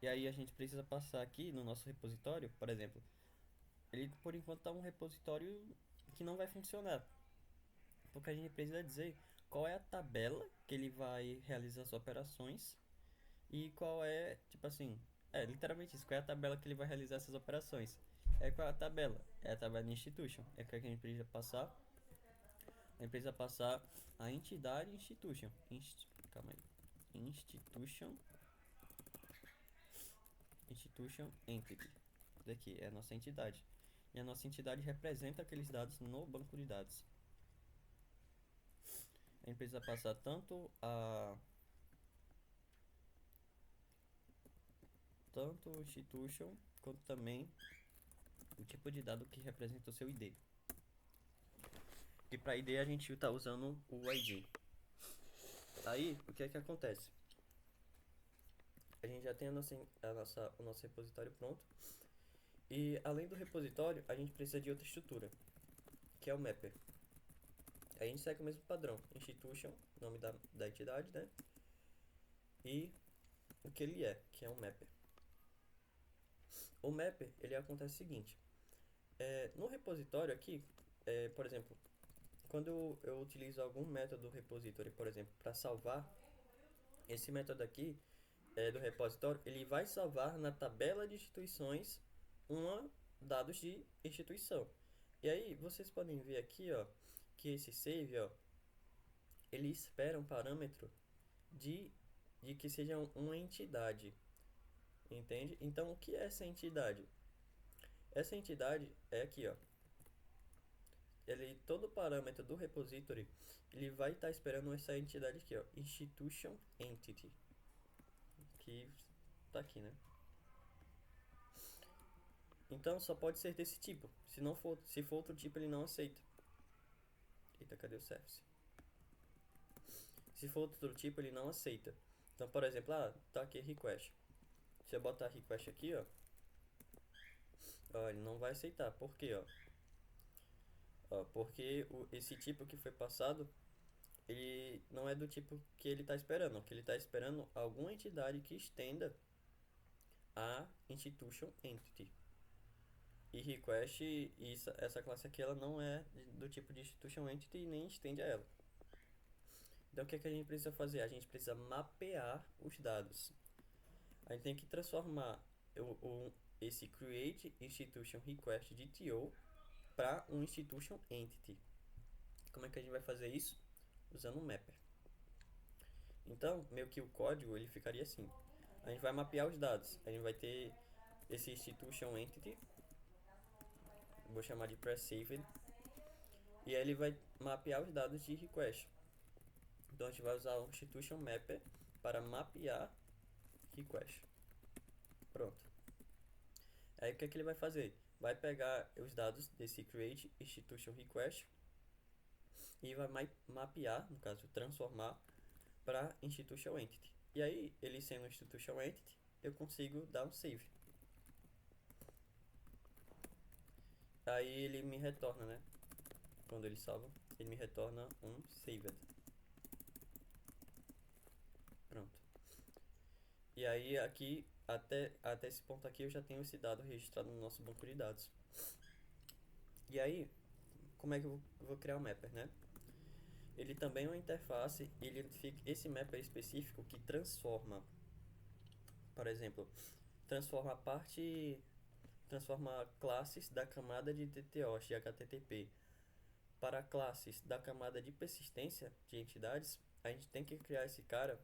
E aí a gente precisa passar aqui no nosso repositório, por exemplo, ele por enquanto está um repositório que não vai funcionar, porque a gente precisa dizer qual é a tabela que ele vai realizar as operações e qual é, tipo assim, literalmente isso, qual é a tabela que ele vai realizar essas operações. Qual é a tabela? É a tabela de institution. É que a gente precisa passar. A gente precisa passar a entidade institution. Calma aí. Institution entity. Daqui é a nossa entidade. E a nossa entidade representa aqueles dados no banco de dados. A gente precisa passar tanto o institution quanto também o tipo de dado que representa o seu ID. E para ID a gente está usando o ID. Aí, o que é que acontece? A gente já tem o nosso repositório pronto. E além do repositório, a gente precisa de outra estrutura, que é o mapper. A gente segue o mesmo padrão: institution, nome da entidade, né? E o que ele é, que é um mapper. O mapper, ele acontece o seguinte: no repositório aqui, por exemplo, quando eu utilizo algum método do repository, por exemplo, para salvar, esse método aqui do repositório, ele vai salvar na tabela de instituições dados de instituição. E aí, vocês podem ver aqui, ó, que esse save, ó, ele espera um parâmetro de que seja uma entidade, entende? Então, o que é essa entidade? Essa entidade é aqui, ó. Todo parâmetro do repository, ele vai estar esperando essa entidade aqui, ó, institution entity, que tá aqui, né? Então só pode ser desse tipo. Se for outro tipo, ele não aceita. Eita, cadê o service? Se for outro tipo, ele não aceita. Então, por exemplo, tá aqui request. Se eu botar request aqui, ó, ele não vai aceitar. Por quê, ó? Porque esse tipo que foi passado, ele não é do tipo que ele está esperando. Que ele está esperando alguma entidade que estenda a institution entity. E request, essa classe aqui, ela não é do tipo de institution entity e nem estende a ela. Então o que é que a gente precisa fazer? A gente precisa mapear os dados. A gente tem que transformar esse create institution request de TO para um institution entity. Como é que a gente vai fazer isso? Usando um mapper. Então, meio que o código ele ficaria assim. A gente vai mapear os dados. A gente vai ter esse institution entity, vou chamar de pre-saved, e aí ele vai mapear os dados de request. Então a gente vai usar o institution mapper para mapear request. Pronto. Aí o que é que ele vai fazer? Vai pegar os dados desse create institution request e vai mapear, no caso, transformar para institution entity. E aí, ele sendo institution entity, eu consigo dar um save. Aí ele me retorna, né? Quando ele salva, ele me retorna um saved. Pronto. E aí aqui, até esse ponto aqui, eu já tenho esse dado registrado no nosso banco de dados. E aí, como é que eu vou criar o mapper, né? ele também é uma interface, esse mapper específico que transforma, por exemplo, transforma a parte, transforma classes da camada de TTOS de HTTP para classes da camada de persistência de entidades. A gente tem que criar esse cara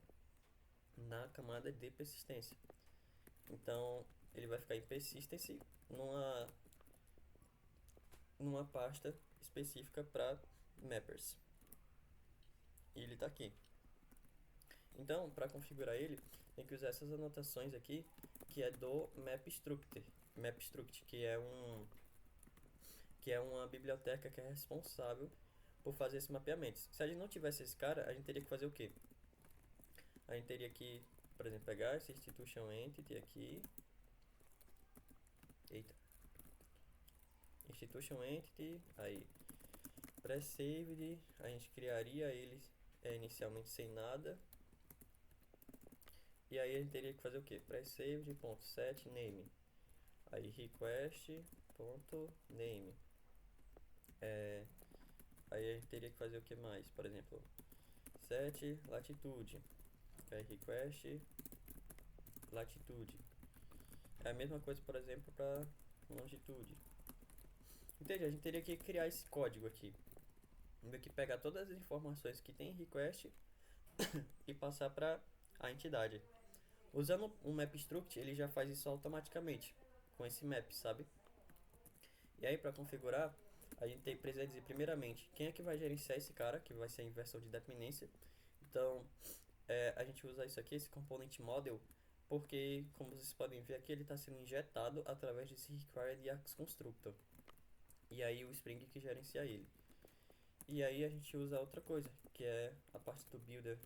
na camada de persistência. Então, ele vai ficar em persistence numa pasta específica para mappers. E ele está aqui. Então, para configurar ele, tem que usar essas anotações aqui, que é do mapstruct, que é uma biblioteca que é responsável por fazer esse mapeamento. Se a gente não tivesse esse cara, a gente teria que fazer o quê? A gente teria que, por exemplo, pegar esse institution entity aqui. Eita. Institution entity, aí pré-saved, a gente criaria ele inicialmente sem nada. E aí a gente teria que fazer o que? Pré-saved.set name. Aí request.name. Aí a gente teria que fazer o que mais? Por exemplo, set latitude. Aí request latitude. É a mesma coisa, por exemplo, para longitude. Entende? A gente teria que criar esse código aqui. Meio que pegar todas as informações que tem em request e passar para a entidade. Usando um mapstruct, ele já faz isso automaticamente com esse map, sabe? E aí, para configurar, a gente precisa dizer primeiramente quem é que vai gerenciar esse cara, que vai ser a inversão de dependência. Então, a gente usa isso aqui, esse component model, porque, como vocês podem ver aqui, ele está sendo injetado através desse required Axe constructor. E aí o Spring que gerencia ele. E aí a gente usa outra coisa, que é a parte do builder.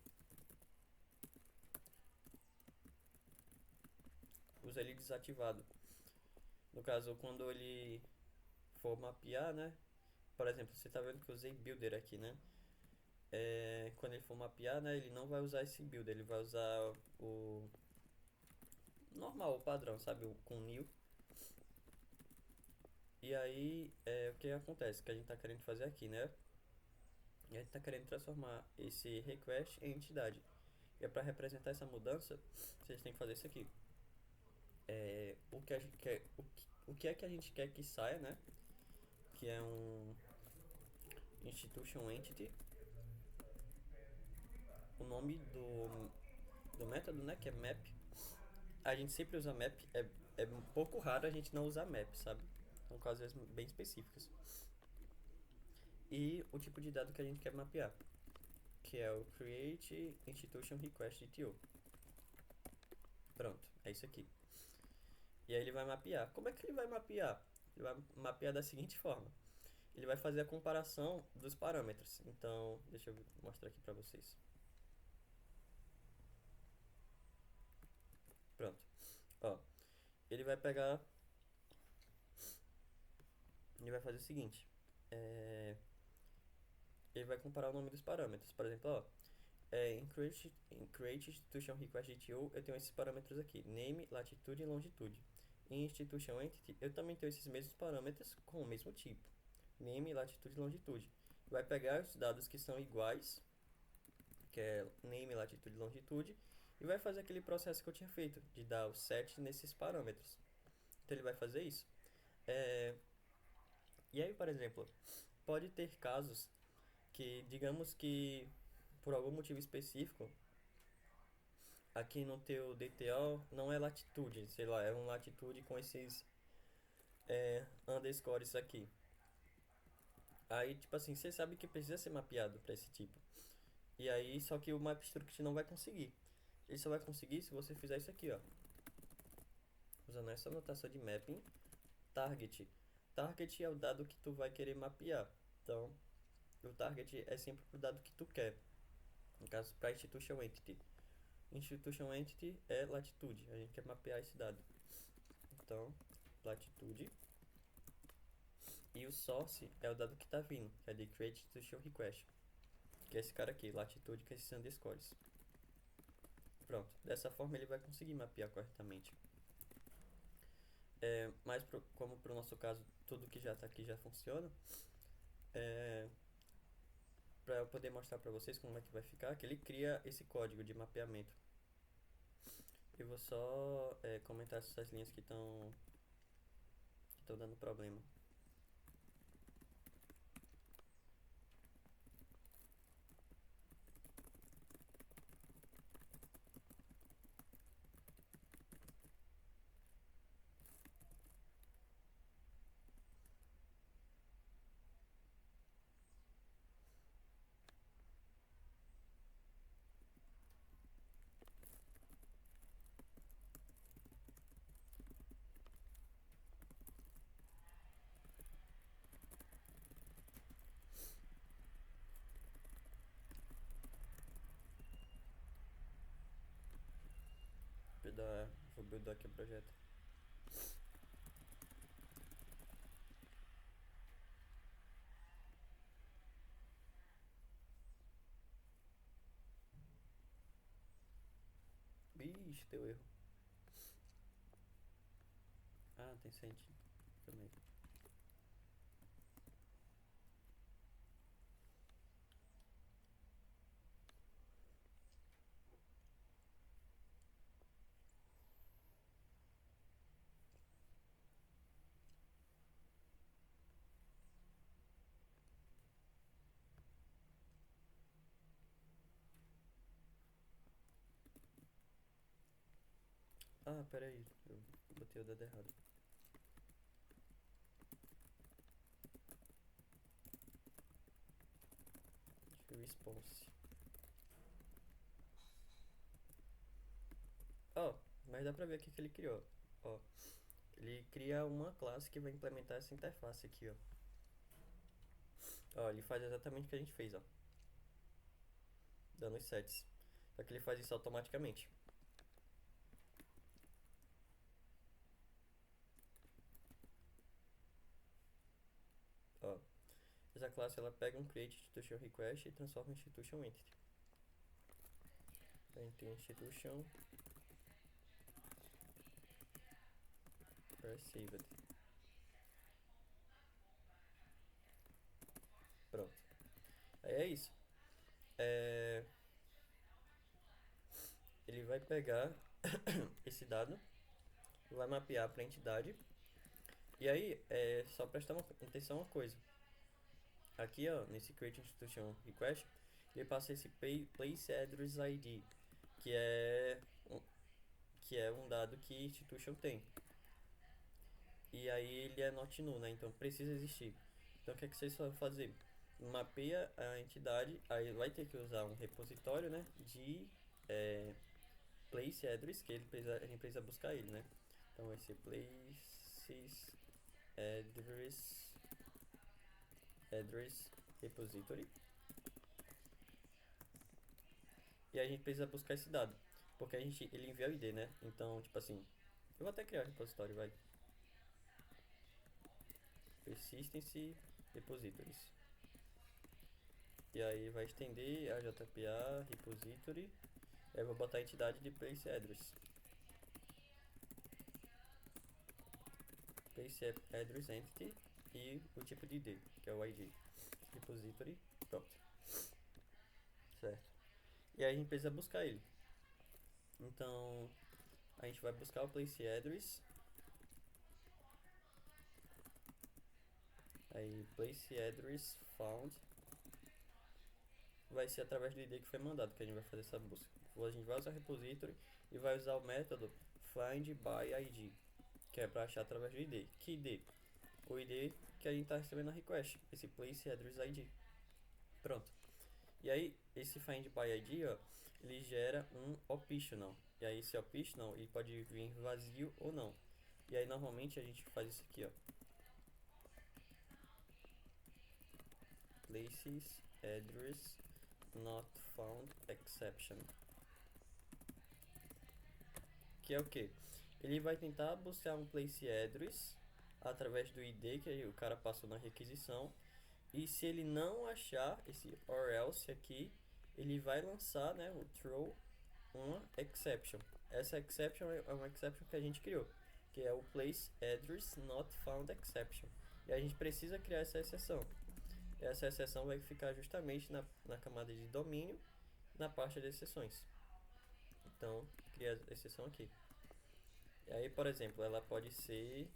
Usa ele desativado. No caso, quando ele for mapear, né? Por exemplo, você está vendo que eu usei builder aqui, né? Quando ele for mapear, né? Ele não vai usar esse builder, ele vai usar o normal, o padrão, sabe? Com new. E aí, o que acontece? Que a gente está querendo fazer aqui, né? A gente está querendo transformar esse request em entidade. E para representar essa mudança, vocês têm que fazer isso aqui. O que a gente quer, o que é que a gente quer que saia, né? Que é um institution entity. O nome do método, né? Que é map. A gente sempre usa map. É um pouco raro a gente não usar map, sabe? São coisas bem específicas. E o tipo de dado que a gente quer mapear, que é o create institution request DTO. Pronto, é isso aqui. E aí ele vai mapear. Como é que ele vai mapear? Ele vai mapear da seguinte forma. Ele vai fazer a comparação dos parâmetros. Então, deixa eu mostrar aqui para vocês. Pronto. Ó, ele vai pegar... Ele vai fazer o seguinte. Ele vai comparar o nome dos parâmetros. Por exemplo, ó, em create institution request DTO, eu tenho esses parâmetros aqui. Name, latitude e longitude. Em institution entity, eu também tenho esses mesmos parâmetros com o mesmo tipo. Name, latitude e longitude. Vai pegar os dados que são iguais, que é name, latitude e longitude, e vai fazer aquele processo que eu tinha feito, de dar o set nesses parâmetros. Então ele vai fazer isso. E aí, por exemplo, pode ter casos que, digamos que, por algum motivo específico, aqui no teu DTO não é latitude, sei lá, é uma latitude com esses underscores aqui. Aí, tipo assim, você sabe que precisa ser mapeado para esse tipo. E aí, só que o mapstruct não vai conseguir. Ele só vai conseguir se você fizer isso aqui, ó. Usando essa anotação de mapping, target. Target é o dado que tu vai querer mapear. Então, o target é sempre o dado que tu quer. No caso, para institution entity. Institution entity é latitude. A gente quer mapear esse dado. Então, latitude. E o source é o dado que está vindo, que é de create institution request. Que é esse cara aqui, latitude, com esses underscores. Pronto, dessa forma ele vai conseguir mapear corretamente. Mas como para o nosso caso tudo que já está aqui já funciona, para eu poder mostrar para vocês como é que vai ficar, que ele cria esse código de mapeamento. Eu vou só comentar essas linhas que estão dando problema. Vou buildar aqui o projeto. Bicho, deu erro. Ah, tem sentido também. Ah, pera aí, eu botei o dedo errado. Response. Ó, mas dá pra ver aqui que ele criou. Ó, ele cria uma classe que vai implementar essa interface aqui, ó. Ó, ele faz exatamente o que a gente fez, ó. Dando os sets. Só que ele faz isso automaticamente. Ó, essa classe ela pega um create institution request e transforma em institution entity. A gente tem institution received. Pronto. Aí é isso. Ele vai pegar esse dado, vai mapear para a entidade. E aí, só prestar atenção uma coisa. Aqui, ó, nesse create institution request, ele passa esse place address ID, que é um dado que institution tem. E aí ele é not null, né? Então precisa existir. Então o que é que vocês vão fazer? Mapeia a entidade, aí vai ter que usar um repositório, né? De place address, que a gente precisa buscar ele, né? Então vai ser places address repository. E a gente precisa buscar esse dado, porque ele envia o ID, né? Então, tipo assim, eu vou até criar o repositório, vai. Persistence repositories. E aí vai estender a JPA repository. Eu vou botar a entidade de place address. Place address entity e o tipo de ID, que é o ID. Repository, pronto. Certo. E aí a gente precisa buscar ele. Então, a gente vai buscar o place address. Aí, place address found vai ser através do ID que foi mandado que a gente vai fazer essa busca. A gente vai usar o repository e vai usar o método find by ID, que é para achar através do ID. Que ID? O ID que a gente está recebendo na request, esse place address ID. Pronto. E aí, esse find by ID, ó, ele gera um optional. E aí, esse optional, ele pode vir vazio ou não. E aí, normalmente, a gente faz isso aqui, ó. Places address not found exception. Que é o que? Ele vai tentar buscar um place address através do ID que o cara passou na requisição. E se ele não achar esse or else aqui, ele vai lançar, né, o throw uma exception. Essa exception é uma exception que a gente criou, que é o place address not found exception. E a gente precisa criar essa exceção. essa exceção vai ficar justamente na camada de domínio, na pasta de exceções. Então, cria a exceção aqui. E aí, por exemplo, ela pode ser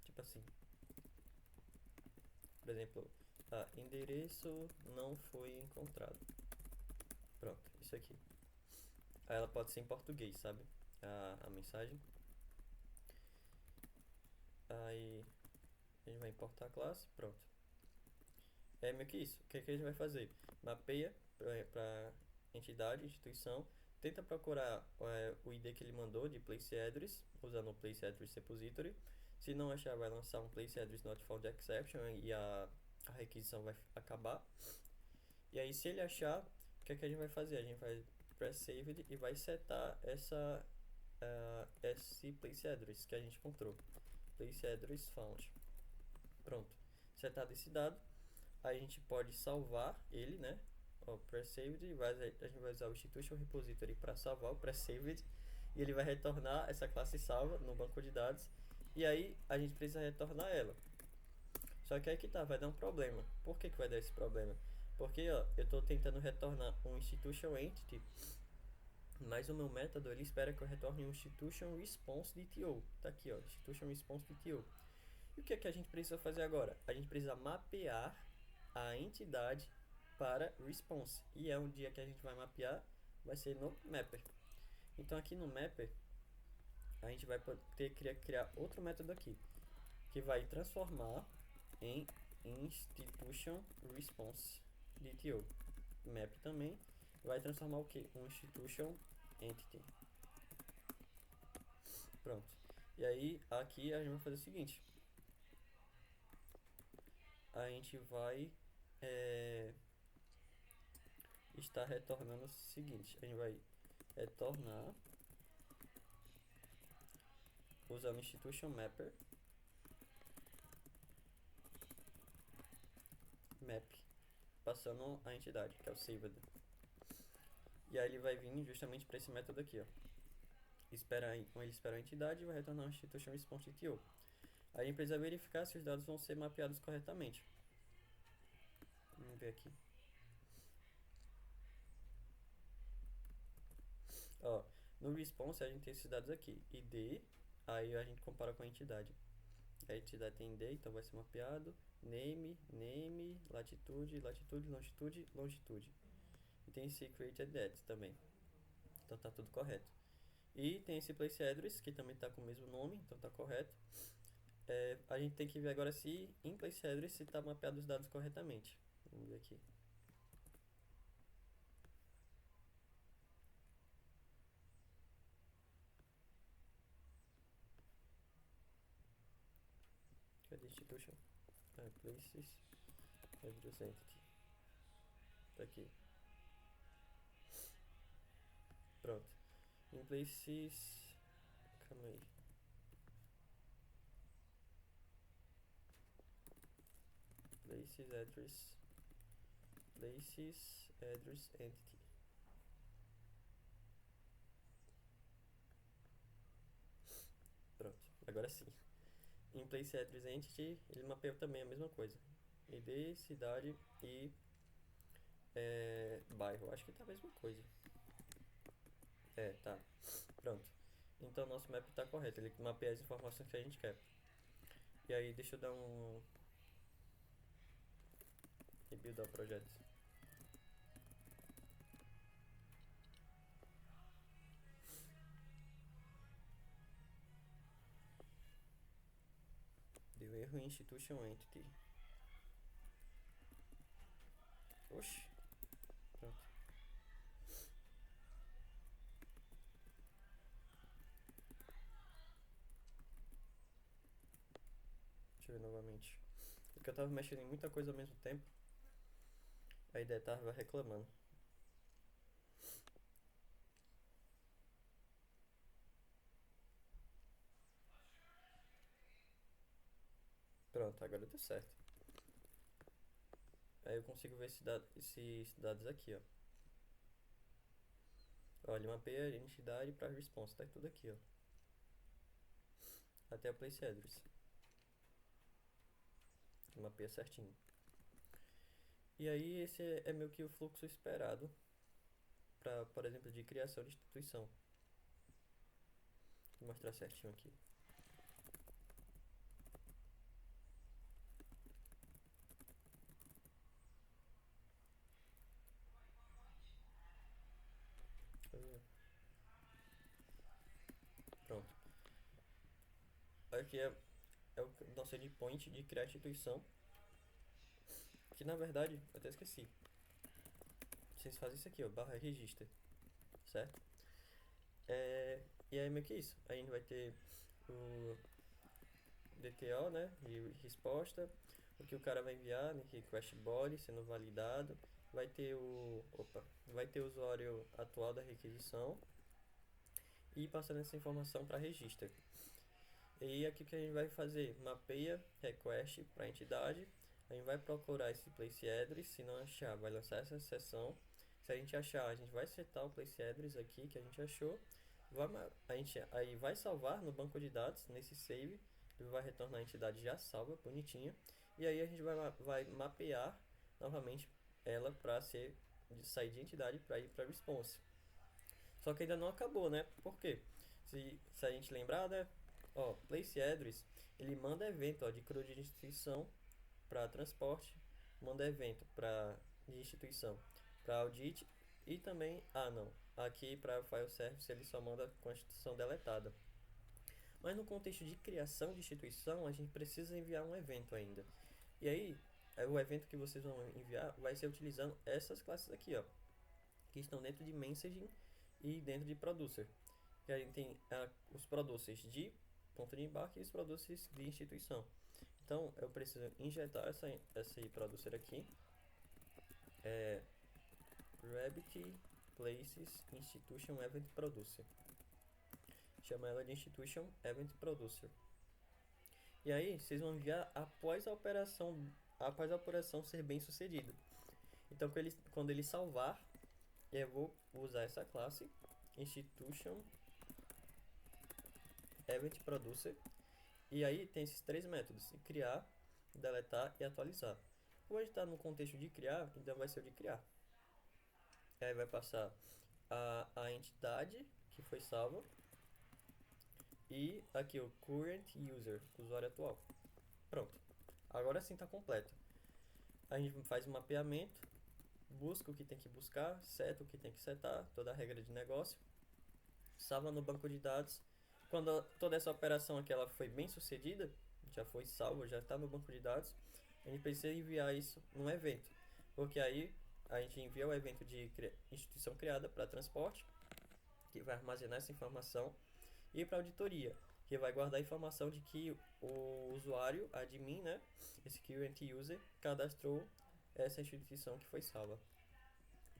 tipo assim, por exemplo, endereço não foi encontrado. Pronto, isso aqui. Aí ela pode ser em português, sabe? A mensagem. Aí a gente vai importar a classe, pronto. É meio que isso. O que é que a gente vai fazer? Mapeia para entidade, instituição, tenta procurar o ID que ele mandou de place address, usando o place address repository. Se não achar, vai lançar um place address not found exception e a requisição vai acabar. E aí, se ele achar, o que é que a gente vai fazer? A gente vai press saved e vai setar esse place address que a gente encontrou. Place address found. Pronto. Setado esse dado, a gente pode salvar ele, né? Ó, press-saved, a gente vai usar o institution repository para salvar o press-saved e ele vai retornar essa classe salva no banco de dados e aí a gente precisa retornar ela. Só que aí que tá, vai dar um problema. Por que vai dar esse problema? Porque ó, eu estou tentando retornar um institution entity, mas o meu método ele espera que eu retorne um institution response DTO. Tá aqui, ó, institution response DTO. E o que é que a gente precisa fazer agora? A gente precisa mapear a entidade para response. E é um dia que a gente vai mapear, vai ser no mapper. Então aqui no mapper, a gente vai ter que criar outro método aqui, que vai transformar em institution response DTO. Map também vai transformar o que? Um institution entity. Pronto. E aí aqui a gente vai fazer o seguinte. A gente vai estar retornando o seguinte. A gente vai retornar usando institution mapper map passando a entidade, que é o saved. E aí ele vai vir justamente para esse método aqui, ó. Ele espera a entidade e vai retornar um institution response TO. Aí a gente precisa verificar se os dados vão ser mapeados corretamente. Vamos ver aqui. Ó, no response a gente tem esses dados aqui, ID, aí a gente compara com a entidade. A entidade tem ID, então vai ser mapeado, name, latitude, longitude. E tem esse created at também. Então tá tudo correto. E tem esse place address, que também está com o mesmo nome, então está correto. A gente tem que ver agora se em place address se está mapeado os dados corretamente. Vamos ver aqui. Cadê institution? Places address entity. Tá aqui. Pronto. Em places. Calma aí. Places address entity. Pronto, agora sim. Em place address entity, ele mapeou também a mesma coisa. ID, cidade e bairro. Acho que tá a mesma coisa. Tá. Pronto. Então nosso map tá correto. Ele mapeia as informações que a gente quer. E aí, deixa eu dar um rebuildar o projeto. Deu erro em institution entity. Oxi. Pronto. Deixa eu ver novamente. Porque eu tava mexendo em muita coisa ao mesmo tempo. A ideia tava reclamando. Pronto, agora deu certo. Aí eu consigo ver esses dados aqui, ó. Olha, mapeia a identidade para response, tá tudo aqui, ó. Até o place address. mapeia certinho. E aí esse é meio que o fluxo esperado para, por exemplo, de criação de instituição. Vou mostrar certinho aqui. Pronto. Aqui é o nosso endpoint de criar instituição. Que na verdade, eu até esqueci. Vocês fazem isso aqui, ó, barra register, certo? E aí meio que isso. Aí a gente vai ter o DTO, né, de resposta, o que o cara vai enviar, né, request body sendo validado, vai ter o usuário atual da requisição e passando essa informação para register. E aqui que a gente vai fazer, mapeia request para entidade, a gente vai procurar esse place address, se não achar, vai lançar essa sessão. Se a gente achar, a gente vai setar o place address aqui que a gente achou, a gente aí vai salvar no banco de dados, nesse save, ele vai retornar a entidade já salva, bonitinha, e aí a gente vai mapear novamente ela para sair de entidade para ir para response. Só que ainda não acabou, né? Por quê? Se a gente lembrar, né? Ó, place address, ele manda evento, ó, de CRUD de instituição para transporte, manda evento de instituição para audit e também, não, aqui para file service ele só manda com a instituição deletada. Mas no contexto de criação de instituição, a gente precisa enviar um evento ainda. E aí, o evento que vocês vão enviar vai ser utilizando essas classes aqui, ó, que estão dentro de messaging e dentro de producer. Que a gente tem os producers de ponto de embarque e os producers de instituição. Então, eu preciso injetar esse producer aqui. Rabbit Places Institution Event Producer. Chama ela de Institution Event Producer. E aí, vocês vão enviar após a operação ser bem sucedida. Então, quando ele salvar, eu vou usar essa classe Institution Event Producer. E aí tem esses três métodos: criar, deletar e atualizar. Como a gente está no contexto de criar, então vai ser o de criar. Aí vai passar a entidade que foi salva e aqui o current user, usuário atual. Pronto. Agora sim está completo. A gente faz o mapeamento, busca o que tem que buscar, seta o que tem que setar, toda a regra de negócio, salva no banco de dados. Quando toda essa operação aqui ela foi bem sucedida, já foi salva, já está no banco de dados, a gente precisa enviar isso num evento, porque aí a gente envia o evento de instituição criada para transporte, que vai armazenar essa informação, e para auditoria, que vai guardar a informação de que o usuário, admin, né, esse current user, cadastrou essa instituição que foi salva.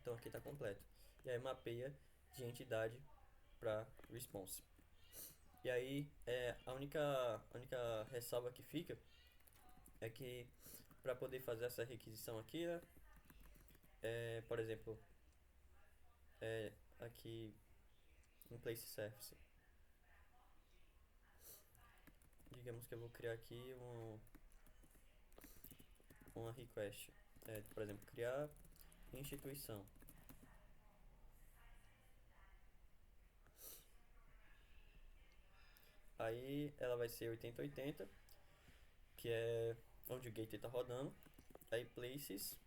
Então aqui está completo. E aí mapeia de entidade para response. E aí a única ressalva que fica é que para poder fazer essa requisição aqui, né, por exemplo, aqui em place service, digamos que eu vou criar aqui uma request, por exemplo, criar instituição. Aí ela vai ser 8080, que é onde o gateway está rodando. Aí places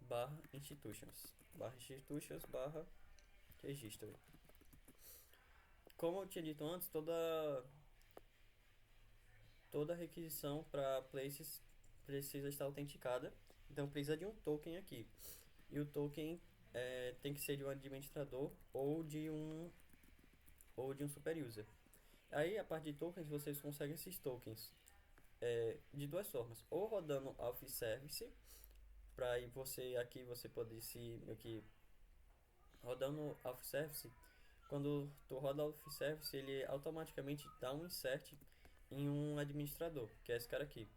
barra institutions barra register. Como eu tinha dito antes, toda requisição para places precisa estar autenticada. Então precisa de um token aqui. E o token tem que ser de um administrador ou de um super user. Aí a parte de tokens, vocês conseguem esses tokens de duas formas: ou rodando off service, para você poder meio que rodando off service. Quando tu roda off service, ele automaticamente dá um insert em um administrador, que é esse cara aqui,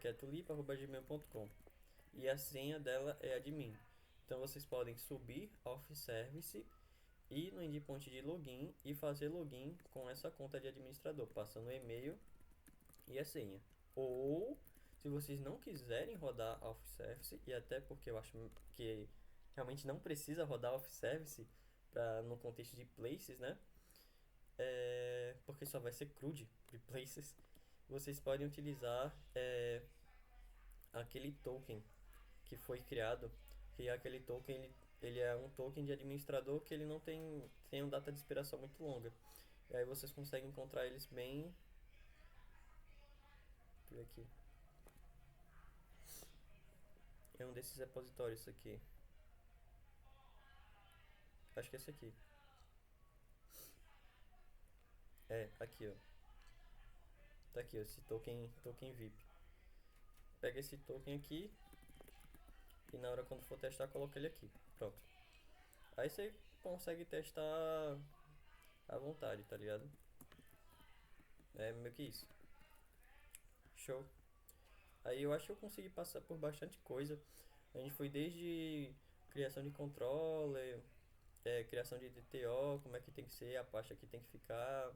que é tulipa@gmail.com, e a senha dela é admin. Então vocês podem subir off service, ir no endpoint de login e fazer login com essa conta de administrador, passando o e-mail e a senha. Ou, Se vocês não quiserem rodar Office Service, e até porque eu acho que realmente não precisa rodar Office Service no contexto de Places, né? Porque só vai ser CRUD de Places. Vocês podem utilizar aquele token que foi criado, que é aquele token, ele é um token de administrador que ele não tem uma data de expiração muito longa. E aí vocês conseguem encontrar eles bem por aqui. É um desses repositórios aqui. Acho que é esse aqui. Aqui, ó. Tá aqui, ó, esse token VIP. Pega esse token aqui e na hora quando for testar, coloca ele aqui. Pronto. Aí você consegue testar à vontade, tá ligado? É meio que isso. Show. Aí eu acho que eu consegui passar por bastante coisa. A gente foi desde criação de controller, criação de DTO, como é que tem que ser, a pasta que tem que ficar,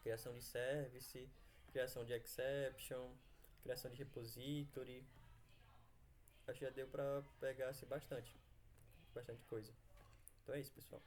criação de service, criação de exception, criação de repository. Acho que já deu pra pegar assim, bastante coisa. Então é isso, pessoal.